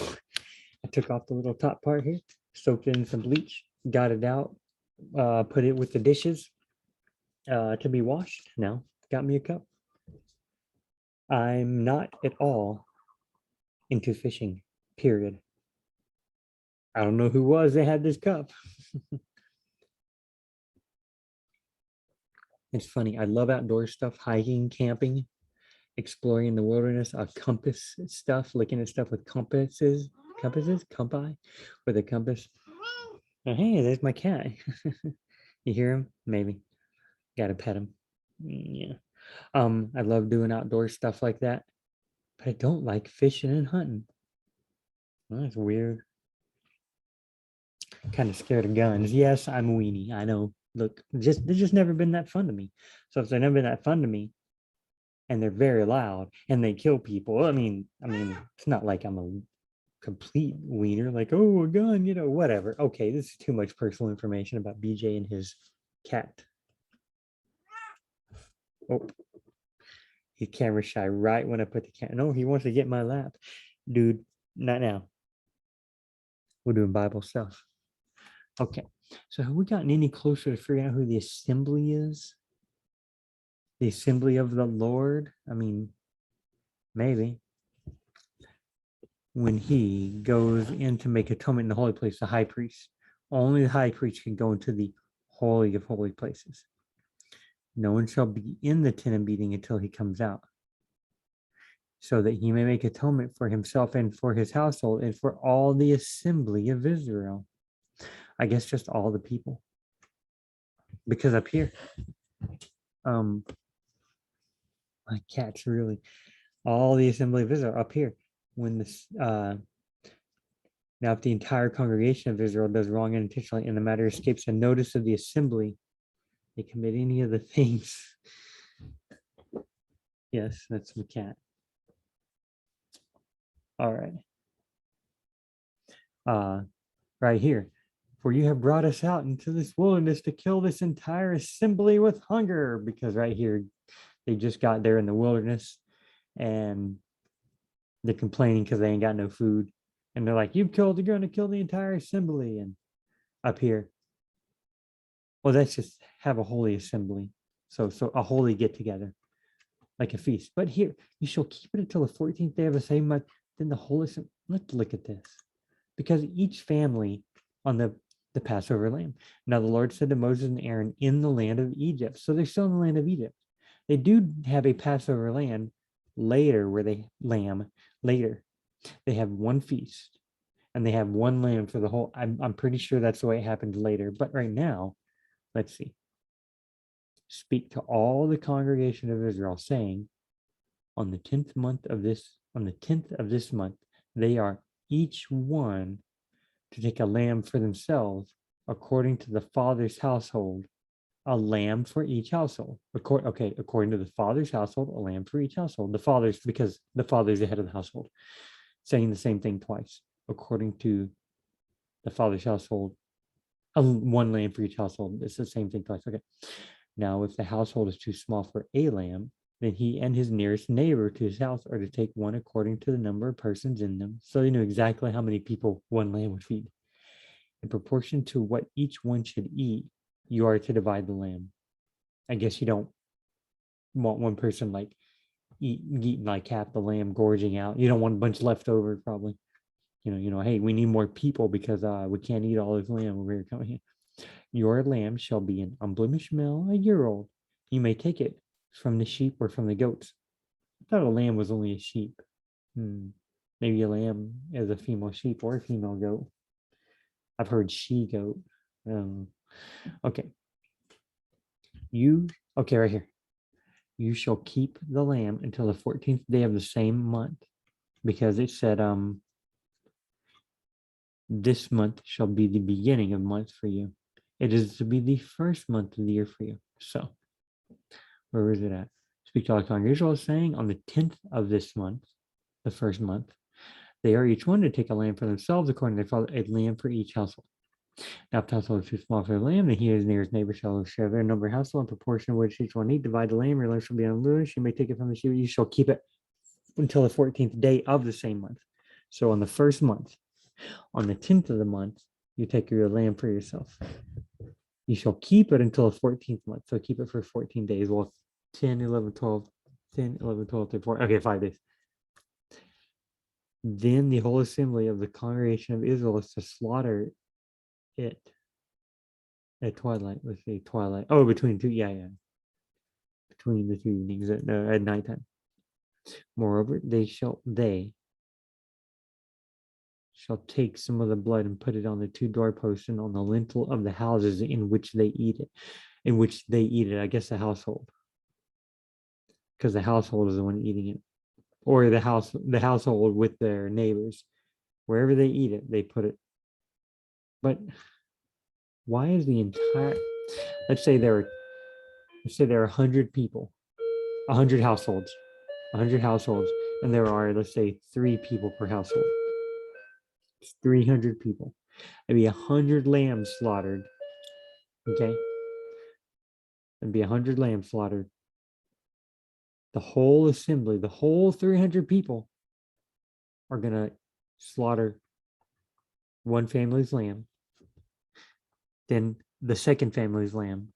Speaker 1: I took off the little top part here, soaked it in some bleach, got it out, put it with the dishes to be washed. Now, got me a cup. I'm not at all into fishing, period. I don't know who was that had this cup. It's funny. I love outdoor stuff, hiking, camping, exploring the wilderness, compass stuff, looking at stuff with compasses, compi, with a compass. Oh, hey, there's my cat. You hear him? Maybe. Gotta pet him. Yeah. I love doing outdoor stuff like that, but I don't like fishing and hunting. Well, that's weird. Kind of scared of guns. Yes, I'm a weenie. I know. Look, they've just never been that fun to me. So if they've never been that fun to me, and they're very loud and they kill people, I mean, it's not like I'm a complete wiener, like, oh, a gun, whatever. Okay, this is too much personal information about BJ and his cat. Oh, He's camera shy right when I put the camera. No, he wants to get my lap. Dude, not now. We're doing Bible stuff. Okay. So have we gotten any closer to figuring out who the assembly is? The assembly of the Lord? I mean, maybe. When he goes in to make atonement in the holy place, the high priest, only the high priest can go into the holy of holy places. No one shall be in the tent of meeting until he comes out, so that he may make atonement for himself and for his household and for all the assembly of Israel. I guess just all the people. Because up here, my cat's really all the assembly of Israel up here. When this now if the entire congregation of Israel does wrong unintentionally and the matter escapes the notice of the assembly, they commit any of the things. Yes, that's the cat. All right. Right here. For you have brought us out into this wilderness to kill this entire assembly with hunger. Because right here, they just got there in the wilderness and they're complaining because they ain't got no food. And they're like, you're going to kill the entire assembly. And up here, well, let's just have a holy assembly. So a holy get together, like a feast. But here, you shall keep it until the 14th day of the same month. Then the holy assembly. Let's look at this. Because each family on the Passover lamb. Now the Lord said to Moses and Aaron in the land of Egypt. So they're still in the land of Egypt. They do have a Passover lamb later where they later. They have one feast and they have one lamb for the whole. I'm pretty sure that's the way it happened later. But right now, let's see. Speak to all the congregation of Israel, saying, on the 10th of this month, they are each one to take a lamb for themselves, according to the father's household, a lamb for each household. According to the father's household, a lamb for each household. Because the father's the head of the household, saying the same thing twice. According to the father's household, one lamb for each household. It's the same thing twice. Okay. Now, if the household is too small for a lamb, then he and his nearest neighbor to his house are to take one according to the number of persons in them. So they knew exactly how many people one lamb would feed. In proportion to what each one should eat, you are to divide the lamb. I guess you don't want one person like eating like half the lamb, gorging out. You don't want a bunch left over, probably. Hey, we need more people because we can't eat all this lamb over here. Coming here. Your lamb shall be an unblemished male, a year old. You may take it from the sheep or from the goats. I thought a lamb was only a sheep. Maybe a lamb is a female sheep or a female goat. I've heard she goat. Okay. Right here. You shall keep the lamb until the 14th day of the same month, because it said, this month shall be the beginning of months for you. It is to be the first month of the year for you. So, where is it at? Speak to all the congregation, saying, on the 10th of this month, the first month, they are each one to take a lamb for themselves, according to their father, a lamb for each household. Now, if the household is too small for the lamb, then he and his nearest neighbor shall share their number of household in proportion which each one eat. Divide the lamb, your lamb shall be unloosed. You may take it from the sheep. You shall keep it until the 14th day of the same month. So on the first month, on the 10th of the month, you take your lamb for yourself. You shall keep it until the 14th month. So keep it for 14 days. Well, 10, 11, 12, 10, 11, 12, 13, 14. Okay, 5 days. Then the whole assembly of the congregation of Israel is to slaughter it at twilight. Let's say twilight. Oh, between two. Yeah. Between the two evenings at nighttime. Moreover, they shall take some of the blood and put it on the two doorposts and on the lintel of the houses in which they eat it. I guess the household, because the household is the one eating it, or the household with their neighbors. Wherever they eat it, they put it. But why is the entire? Let's say there are 100 people, 100 households, and there are, let's say, 3 people per household. It's 300 people. It'd be 100 lambs slaughtered. Okay. It'd be 100 lambs slaughtered. the whole assembly, the whole 300 people are going to slaughter one family's lamb, then the second family's lamb.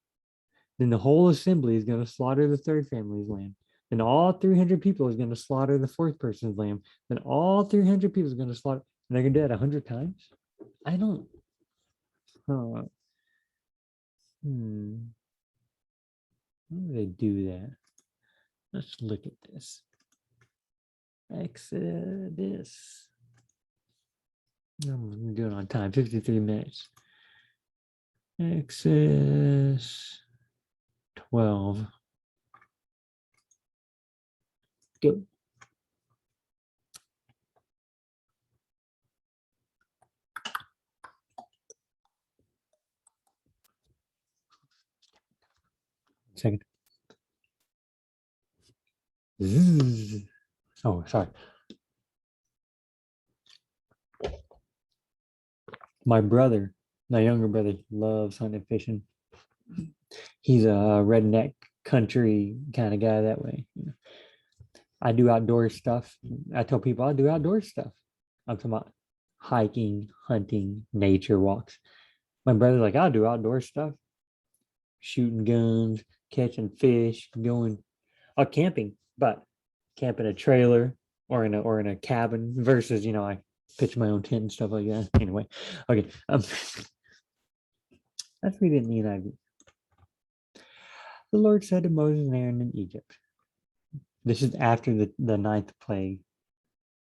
Speaker 1: Then the whole assembly is going to slaughter the third family's lamb. Then all 300 people is going to slaughter the fourth person's lamb. Then all 300 people is going to slaughter. And they're going to do that 100 times? I don't. How do they do that? Let's look at this. Exodus. I'm doing it on time, 53 minutes. Exodus 12. Go. Second. Oh, sorry. My brother, my younger brother, loves hunting and fishing. He's a redneck country kind of guy that way. I do outdoor stuff. I tell people I do outdoor stuff. I'm talking about hiking, hunting, nature walks. My brother's like, I'll do outdoor stuff, shooting guns, catching fish, going camping, but camp in a trailer or in a cabin versus, I pitch my own tent and stuff like that. Anyway, okay. Let's read it in the NIV. The Lord said to Moses and Aaron in Egypt. This is after the ninth plague.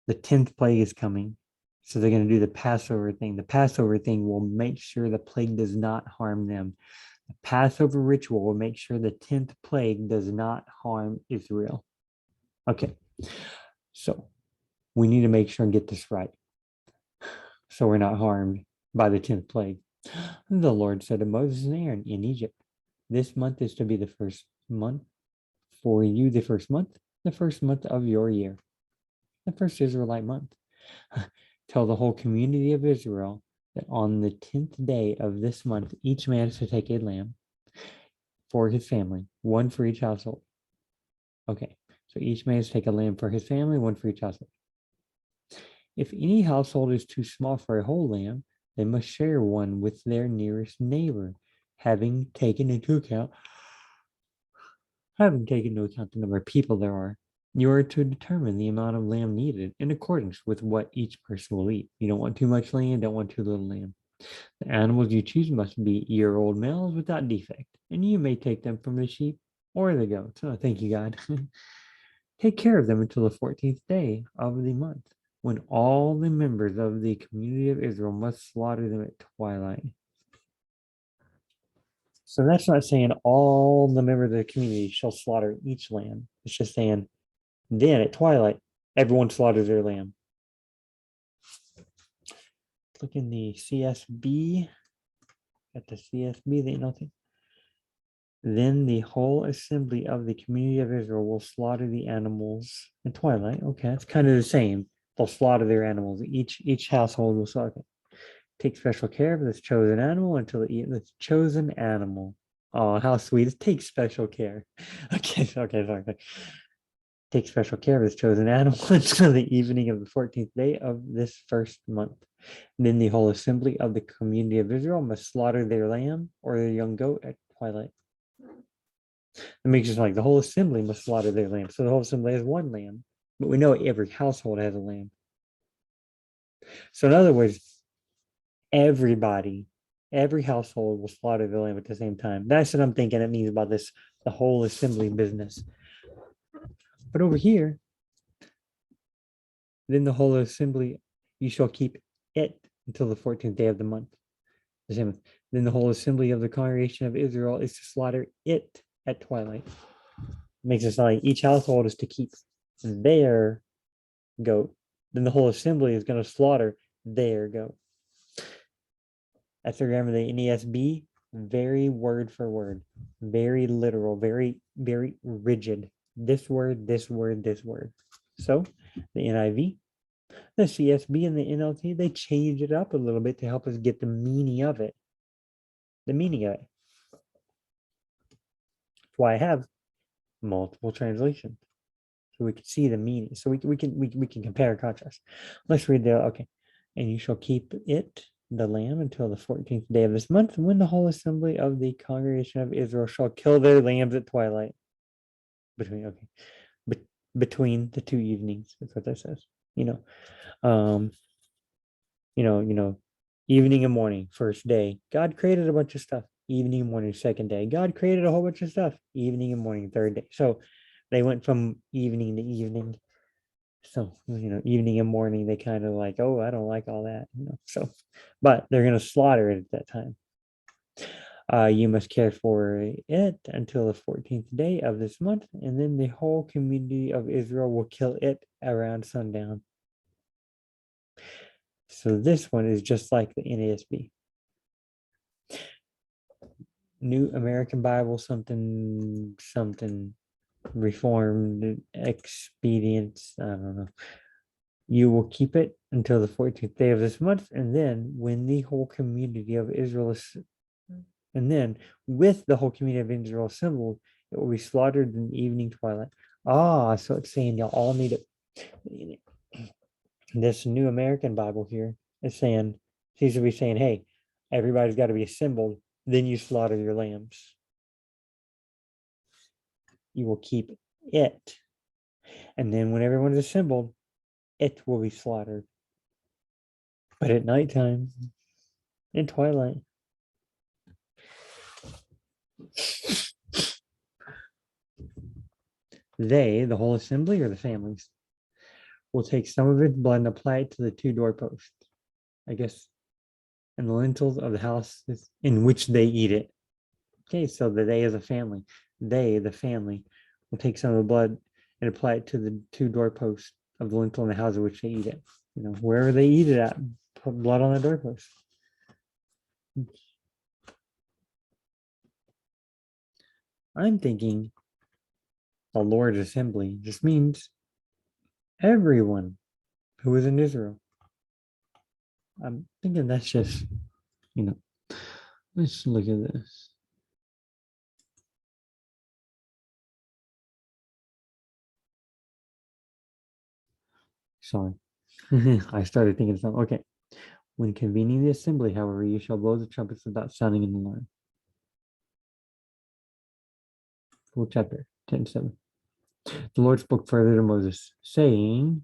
Speaker 1: The 10th plague is coming. So they're going to do the Passover thing. The Passover thing will make sure the plague does not harm them. The Passover ritual will make sure the 10th plague does not harm Israel. Okay. So we need to make sure and get this right, so we're not harmed by the 10th plague. The Lord said to Moses and Aaron in Egypt, this month is to be the first month for you, the first month of your year, the first Israelite month. Tell the whole community of Israel that on the 10th day of this month, each man is to take a lamb for his family, one for each household. Okay, so each man is to take a lamb for his family, one for each household. If any household is too small for a whole lamb, they must share one with their nearest neighbor, having taken into account the number of people there are. You are to determine the amount of lamb needed in accordance with what each person will eat. You don't want too much lamb, don't want too little lamb. The animals you choose must be year-old males without defect, and you may take them from the sheep or the goats. Oh, thank you, God. Take care of them until the 14th day of the month, when all the members of the community of Israel must slaughter them at twilight. So that's not saying all the members of the community shall slaughter each lamb. It's just saying then at twilight, everyone slaughters their lamb. Look in the CSB. At the CSB, the NLT. Then the whole assembly of the community of Israel will slaughter the animals at twilight. Okay, it's kind of the same. They'll slaughter their animals. Each household will slaughter. Take special care of this chosen animal until it eats this chosen animal. Oh, how sweet. It takes special care. Okay, sorry. Take special care of this chosen animal until the evening of the 14th day of this first month. Then the whole assembly of the community of Israel must slaughter their lamb or their young goat at twilight. It makes it like the whole assembly must slaughter their lamb. So the whole assembly has one lamb, but we know every household has a lamb. So in other words, every household will slaughter the lamb at the same time. That's what I'm thinking it means about this, the whole assembly business. But over here, then the whole assembly, you shall keep it until the 14th day of the month. Then the whole assembly of the congregation of Israel is to slaughter it at twilight. It makes it sound like each household is to keep their goat. Then the whole assembly is going to slaughter their goat. That's the grammar of the NESB, very word for word, very literal, very, very rigid. This word, this word, this word. So the NIV, the CSB, and the NLT, they changed it up a little bit to help us get the meaning of it. The meaning of it. That's why I have multiple translations. so we can see the meaning. So we can compare and contrast. Let's read the okay. And you shall keep it, the lamb, until the 14th day of this month, when the whole assembly of the congregation of Israel shall kill their lambs at twilight. Between the two evenings. That's what that says. Um, evening and morning, first day. God created a bunch of stuff. Evening and morning, second day. God created a whole bunch of stuff. Evening and morning, third day. So they went from evening to evening. So, evening and morning, they kind of like, oh, I don't like all that. So, but they're going to slaughter it at that time. You must care for it until the 14th day of this month, and then the whole community of Israel will kill it around sundown. So this one is just like the NASB. New American Bible, something reformed expedience. I don't know. You will keep it until the 14th day of this month, and then when the whole community of Israel is, and then with the whole community of Israel assembled, it will be slaughtered in the evening twilight. So it's saying y'all all need it. This New American Bible here is saying, seems to be saying, hey, everybody's got to be assembled, then you slaughter your lambs. You will keep it. And then when everyone's assembled, it will be slaughtered. But at nighttime, in twilight. They, the whole assembly or the families, will take some of its blood and apply it to the two doorposts, I guess, and the lintels of the house in which they eat it. Okay, so the they is a family. They, the family, will take some of the blood and apply it to the two doorposts of the lintel in the house in which they eat it. Wherever they eat it at, put blood on the doorpost. I'm thinking the Lord's assembly just means everyone who is in Israel. I'm thinking that's just, let's look at this. Sorry. I started thinking of something. Okay. When convening the assembly, however, you shall blow the trumpets without sounding an alarm. Full chapter 10:7. The Lord spoke further to Moses, saying,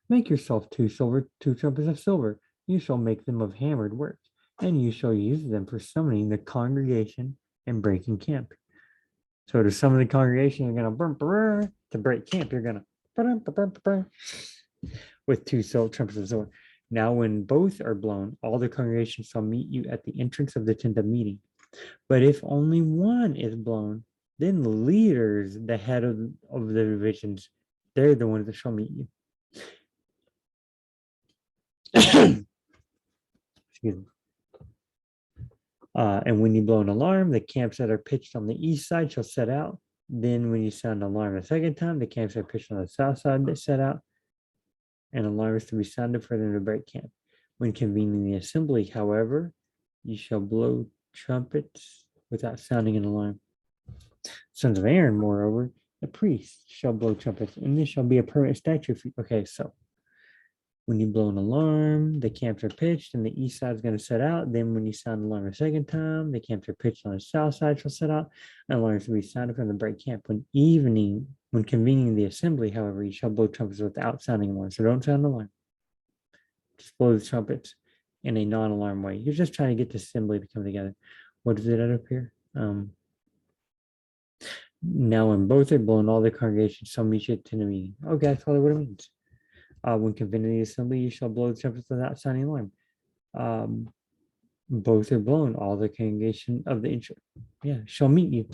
Speaker 1: make yourself two trumpets of silver. You shall make them of hammered work, and you shall use them for summoning the congregation and breaking camp. So to summon the congregation, you're going to break camp. You're going to with two trumpets of silver. Now, when both are blown, all the congregation shall meet you at the entrance of the tent of meeting. But if only one is blown, then the leaders, the head of the divisions, they're the ones that shall meet you. Excuse me. And when you blow an alarm, the camps that are pitched on the east side shall set out. Then when you sound an alarm a second time, the camps that are pitched on the south side that set out. An alarm is to be sounded for them to break camp. When convening the assembly, however, you shall blow trumpets without sounding an alarm. Sons of Aaron, moreover, the priests shall blow trumpets, and this shall be a permanent statute for you. Okay, so when you blow an alarm, the camps are pitched, and the east side is going to set out. Then when you sound an alarm a second time, the camps are pitched on the south side shall set out. An alarm is to be sounded from the break camp. When convening the assembly, however, you shall blow trumpets without sounding alarm. So don't sound an alarm. Just blow the trumpets in a non-alarm way. You're just trying to get the assembly to come together. What is it up here? Now when both are blown, all the congregation shall meet you to the meeting. Okay, that's probably what it means. When convening the assembly, you shall blow the trumpets without sounding alarm. Both are blown, all the congregation of the shall meet you.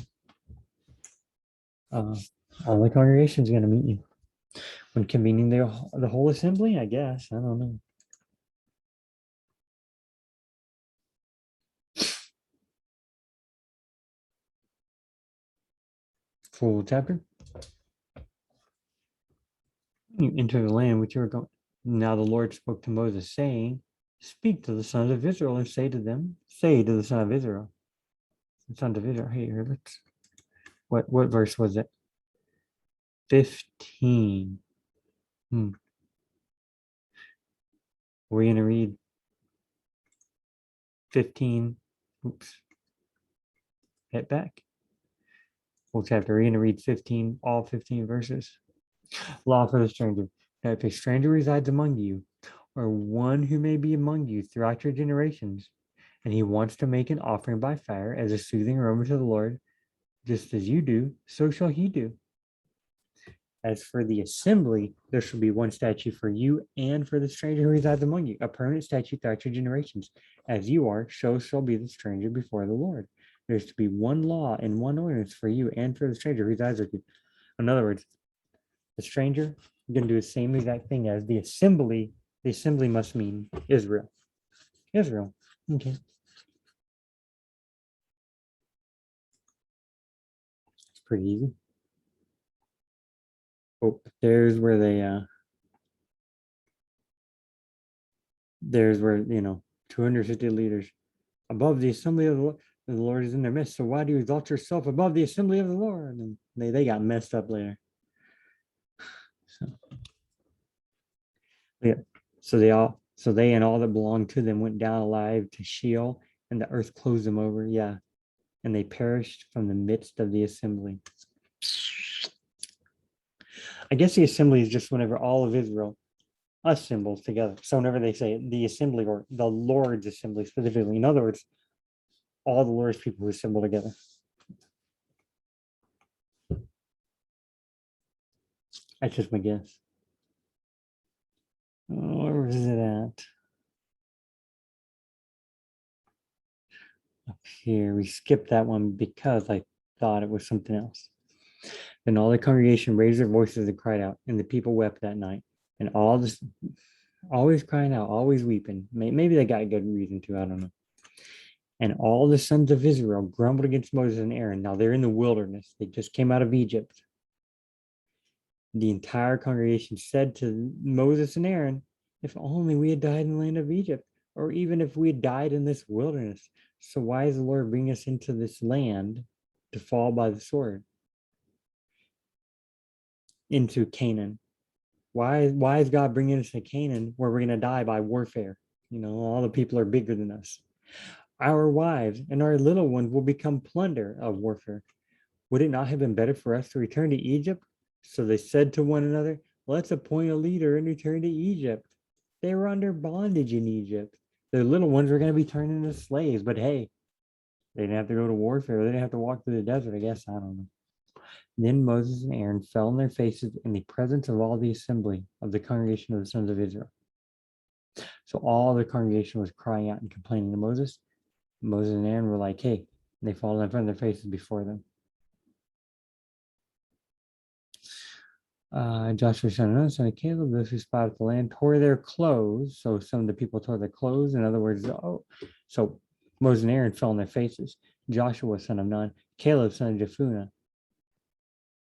Speaker 1: All the congregation is going to meet you. When convening the whole assembly, I guess. I don't know. Full chapter. You enter the land which you are going. Now the Lord spoke to Moses, saying, speak to the sons of Israel and say to the son of Israel. The sons of Israel. Hey, let's what verse was it? 15. We're going to read 15. Oops. Hit back. We'll chapter. We're going to read 15, all 15 verses. Law for the stranger. Now, if a stranger resides among you, or one who may be among you throughout your generations, and he wants to make an offering by fire as a soothing aroma to the Lord, just as you do, so shall he do. As for the assembly, there shall be one statute for you and for the stranger who resides among you, a permanent statute throughout your generations. As you are, so shall be the stranger before the Lord. There is to be one law and one ordinance for you and for the stranger who resides with you. In other words, the stranger is going to do the same exact thing as the assembly. The assembly must mean Israel. Israel. Okay. It's pretty easy. Oh, there's where there's where 250 leaders above the assembly of the Lord is in their midst. So why do you exalt yourself above the assembly of the Lord? And they got messed up later. So yeah. So they and all that belonged to them went down alive to Sheol, and the earth closed them over. Yeah. And they perished from the midst of the assembly. I guess the assembly is just whenever all of Israel assembles together. So whenever they say the assembly or the Lord's assembly specifically, in other words, all the Lord's people who assemble together. That's just my guess. Where is it at? Up here. We skipped that one because I thought it was something else. Then all the congregation raised their voices and cried out, and the people wept that night. And all this, always crying out, always weeping. Maybe they got a good reason to, I don't know. And all the sons of Israel grumbled against Moses and Aaron. Now they're in the wilderness. They just came out of Egypt. The entire congregation said to Moses and Aaron, if only we had died in the land of Egypt, or even if we had died in this wilderness. So why is the Lord bringing us into this land to fall by the sword? Into Canaan. Why is God bringing us to Canaan where we're going to die by warfare? All the people are bigger than us. Our wives and our little ones will become plunder of warfare. Would it not have been better for us to return to Egypt? So they said to one another, let's appoint a leader and return to Egypt. They were under bondage in Egypt. Their little ones were going to be turned into slaves, but hey, they didn't have to go to warfare. They didn't have to walk through the desert, I guess. I don't know. Then Moses and Aaron fell on their faces in the presence of all the assembly of the congregation of the sons of Israel. So all the congregation was crying out and complaining to Moses. Moses and Aaron were like, hey, and they fall in front of their faces before them. Joshua, son of Caleb, those who spotted the land, tore their clothes. So some of the people tore their clothes. In other words, so Moses and Aaron fell on their faces. Joshua, son of Nun, Caleb, son of Jephunneh,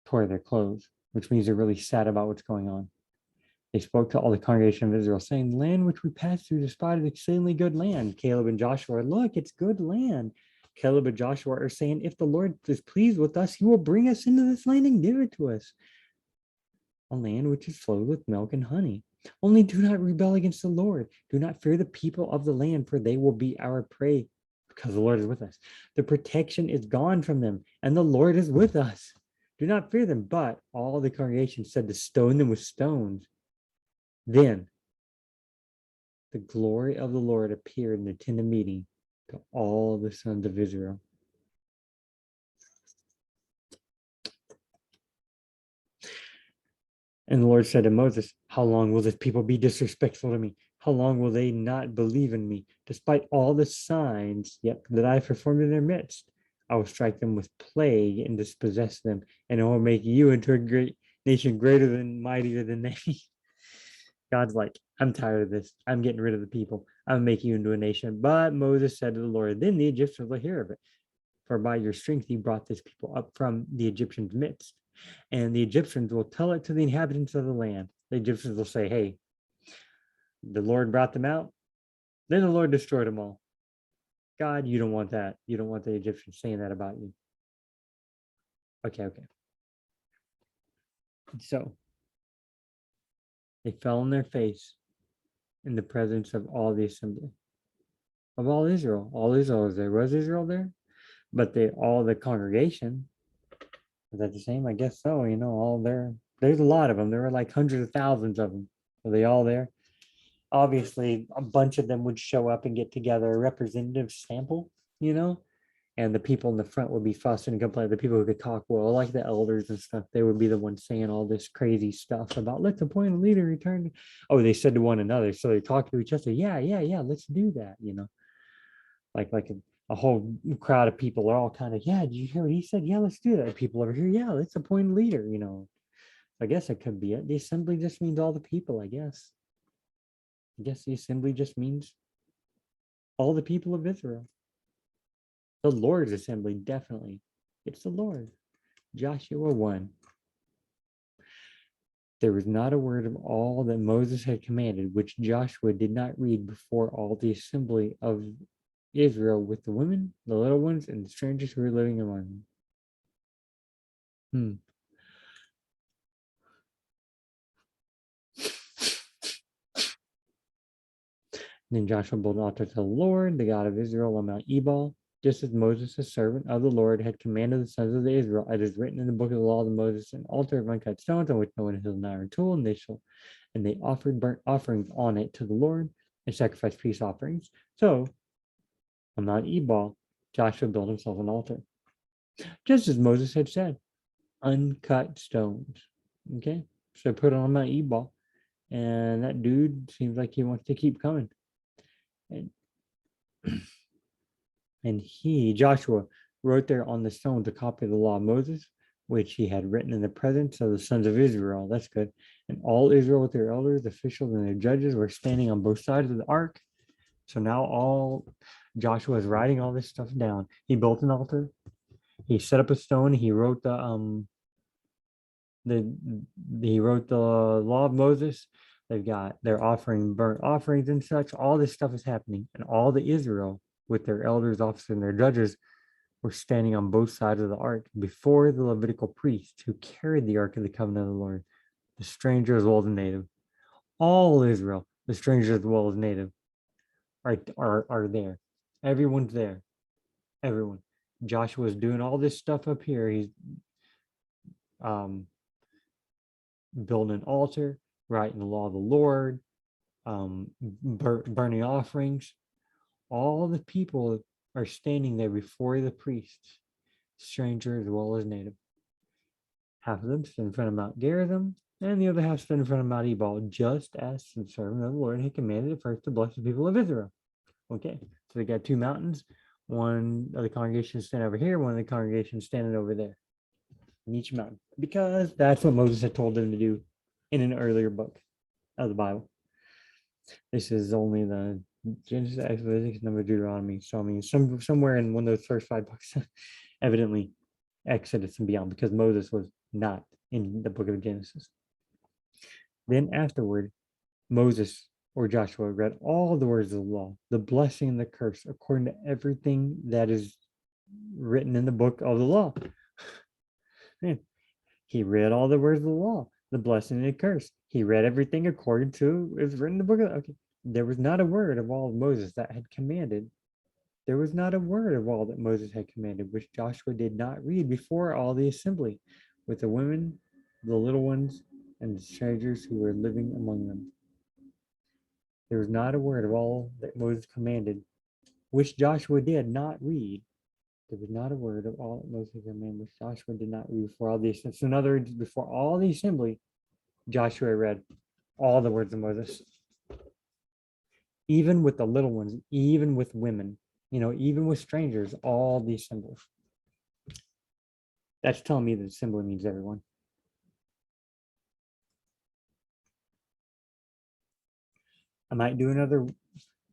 Speaker 1: tore their clothes, which means they're really sad about what's going on. They spoke to all the congregation of Israel, saying, the land which we passed through is spotted exceedingly good land. Caleb and Joshua are, look, it's good land. Caleb and Joshua are saying, if the Lord is pleased with us, he will bring us into this land and give it to us. A land which is flowed with milk and honey. Only do not rebel against the Lord. Do not fear the people of the land, for they will be our prey, because the Lord is with us. The protection is gone from them, and the Lord is with us. Do not fear them. But all the congregation said to stone them with stones. Then the glory of the Lord appeared in the tent of meeting to all the sons of Israel. And the Lord said to Moses, how long will this people be disrespectful to me? How long will they not believe in me? Despite all the signs that I performed in their midst, I will strike them with plague and dispossess them, and I will make you into a great nation, greater than, mightier than they. God's like, I'm tired of this. I'm getting rid of the people. I'm making you into a nation. But Moses said to the Lord, then the Egyptians will hear of it. For by your strength you brought this people up from the Egyptians' midst. And the Egyptians will tell it to the inhabitants of the land. The Egyptians will say, hey, the Lord brought them out. Then the Lord destroyed them all. God, you don't want that. You don't want the Egyptians saying that about you. Okay. So they fell on their face in the presence of all the assembly of all Israel. All Israel was there. Was Israel there? But all the congregation, is that the same? I guess so. All there. There's a lot of them. There were like hundreds of thousands of them. Were they all there? Obviously, a bunch of them would show up and get together, a representative sample, and the people in the front would be fussing and complaining. The people who could talk well, like the elders and stuff, they would be the ones saying all this crazy stuff about let's appoint a leader, return. Oh, they said to one another. So they talked to each other. Yeah, yeah, yeah, let's do that. Like a whole crowd of people are all kind of, yeah, did you hear what he said? Yeah, let's do that. People over here, yeah, let's appoint a leader. I guess it could be it. The assembly just means all the people, I guess. I guess the assembly just means all the people of Israel. The Lord's assembly, definitely. It's the Lord. Joshua 1. There was not a word of all that Moses had commanded, which Joshua did not read before all the assembly of Israel with the women, the little ones, and the strangers who were living among them. Then Joshua built an altar to the Lord, the God of Israel, on Mount Ebal, just as Moses, the servant of the Lord, had commanded the sons of Israel. It is written in the book of the law of Moses, an altar of uncut stones on which no one has an iron tool, and they offered burnt offerings on it to the Lord and sacrificed peace offerings. So on Mount Ebal, Joshua built himself an altar, just as Moses had said, uncut stones. Okay, so put it on Mount Ebal, and that dude seems like he wants to keep coming. And Joshua, wrote there on the stones a copy of the law of Moses, which he had written in the presence of the sons of Israel. That's good. And all Israel with their elders, officials, and their judges were standing on both sides of the ark. So now all Joshua is writing all this stuff down. He built an altar. He set up a stone. He wrote the law of Moses. They're offering burnt offerings and such. All this stuff is happening, and all the Israel with their elders, officers, and their judges were standing on both sides of the ark before the Levitical priests who carried the ark of the covenant of the Lord, the stranger as well as the native. All Israel, the stranger as well as native, are there. Everyone's there. Everyone. Joshua's doing all this stuff up here. He's building an altar, writing the law of the Lord, burning offerings. All the people are standing there before the priests, stranger as well as native. Half of them stood in front of Mount Gerizim, and the other half stood in front of Mount Ebal, just as the servant of the Lord had commanded at first to bless the people of Israel. Okay, so they got two mountains. One of the congregations standing over here, one of the congregations standing over there in each mountain, because that's what Moses had told them to do in an earlier book of the Bible. This is only the Genesis, Leviticus, Number, Deuteronomy. So I mean, somewhere in one of those first 5 books, evidently Exodus and beyond, because Moses was not in the book of Genesis. Then afterward, Moses or Joshua read all the words of the law, the blessing and the curse, according to everything that is written in the book of the law. Man, he read all the words of the law, the blessing and the curse. He read everything according to it was written in the book of okay. There was not a word of all of Moses that had commanded. There was not a word of all that Moses had commanded, which Joshua did not read before all the assembly, with the women, the little ones, and the strangers who were living among them. There was not a word of all that Moses commanded, which Joshua did not read. There was not a word of all that Moses commanded, which Joshua did not read before all the assembly. So in other words, before all the assembly, Joshua read all the words of Moses. Even with the little ones, even with women, even with strangers, all these symbols. That's telling me that symbol means everyone. I might do another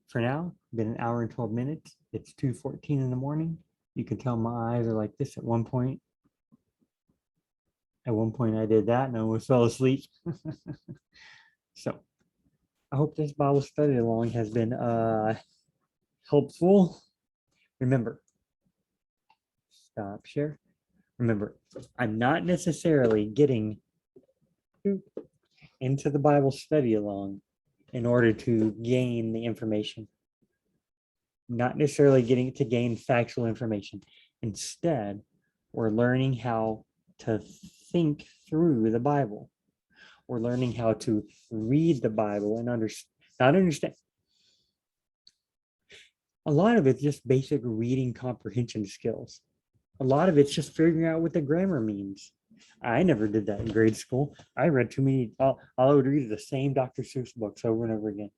Speaker 1: for now. Been an hour and 12 minutes. It's 2:14 in the morning. You can tell my eyes are like this at one point. At one point I did that and I almost fell asleep. So I hope this Bible study along has been helpful. Remember, stop share. Remember, I'm not necessarily getting into the Bible study along in order to gain the information, not necessarily getting to gain factual information. Instead, we're learning how to think through the Bible. We're learning how to read the Bible and not understand. A lot of it's just basic reading comprehension skills. A lot of it's just figuring out what the grammar means. I never did that in grade school. I read too many. All I would read the same Dr. Seuss books over and over again.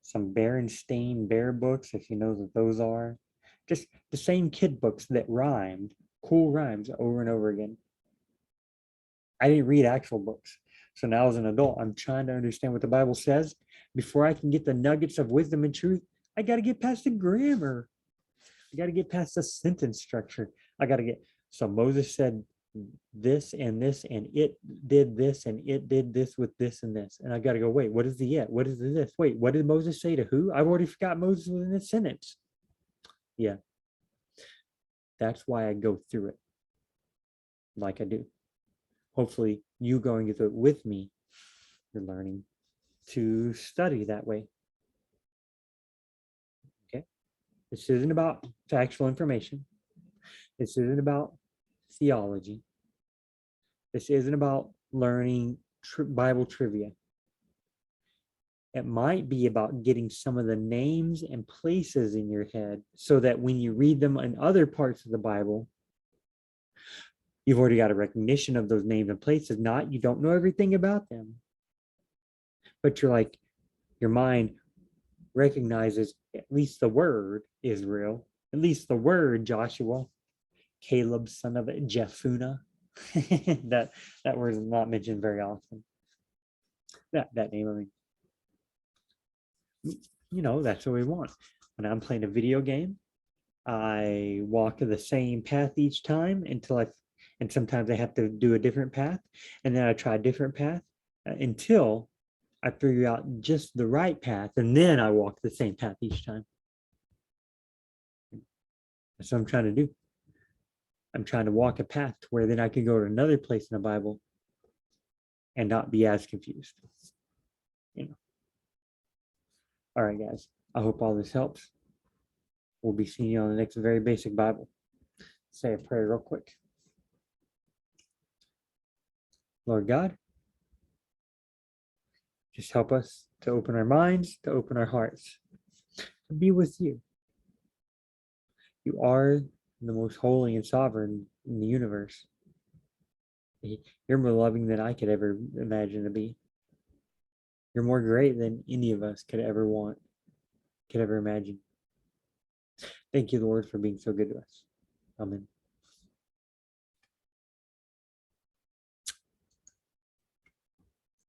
Speaker 1: Some Berenstain Bear books, if you know what those are. Just the same kid books that rhymed, cool rhymes over and over again. I didn't read actual books. So now as an adult, I'm trying to understand what the Bible says. Before I can get the nuggets of wisdom and truth, I got to get past the grammar. I got to get past the sentence structure. I got to get, so Moses said this, and it did this, and it did this with this and this. And I got to go, wait, what is the it? What is the this? Wait, what did Moses say to who? I've already forgot Moses was in this sentence. Yeah. That's why I go through it like I do. Hopefully you going through it with me, you're learning to study that way. Okay. This isn't about factual information. This isn't about theology. This isn't about learning Bible trivia. It might be about getting some of the names and places in your head so that when you read them in other parts of the Bible, you've already got a recognition of those names and places. Not, you don't know everything about them, but you're like, your mind recognizes at least the word Israel, at least the word Joshua, Caleb, son of Jephunneh. that word is not mentioned very often. That name, I mean, that's what we want. When I'm playing a video game, I walk the same path each time and sometimes I have to do a different path, and then I try a different path until I figure out just the right path, and then I walk the same path each time. That's what I'm trying to do. I'm trying to walk a path to where then I can go to another place in the Bible and not be as confused. All right, guys. I hope all this helps. We'll be seeing you on the next very basic Bible. Say a prayer real quick. Lord God, just help us to open our minds, to open our hearts, to be with you. You are the most holy and sovereign in the universe. You're more loving than I could ever imagine to be. You're more great than any of us could ever want, could ever imagine. Thank you, Lord, for being so good to us. Amen.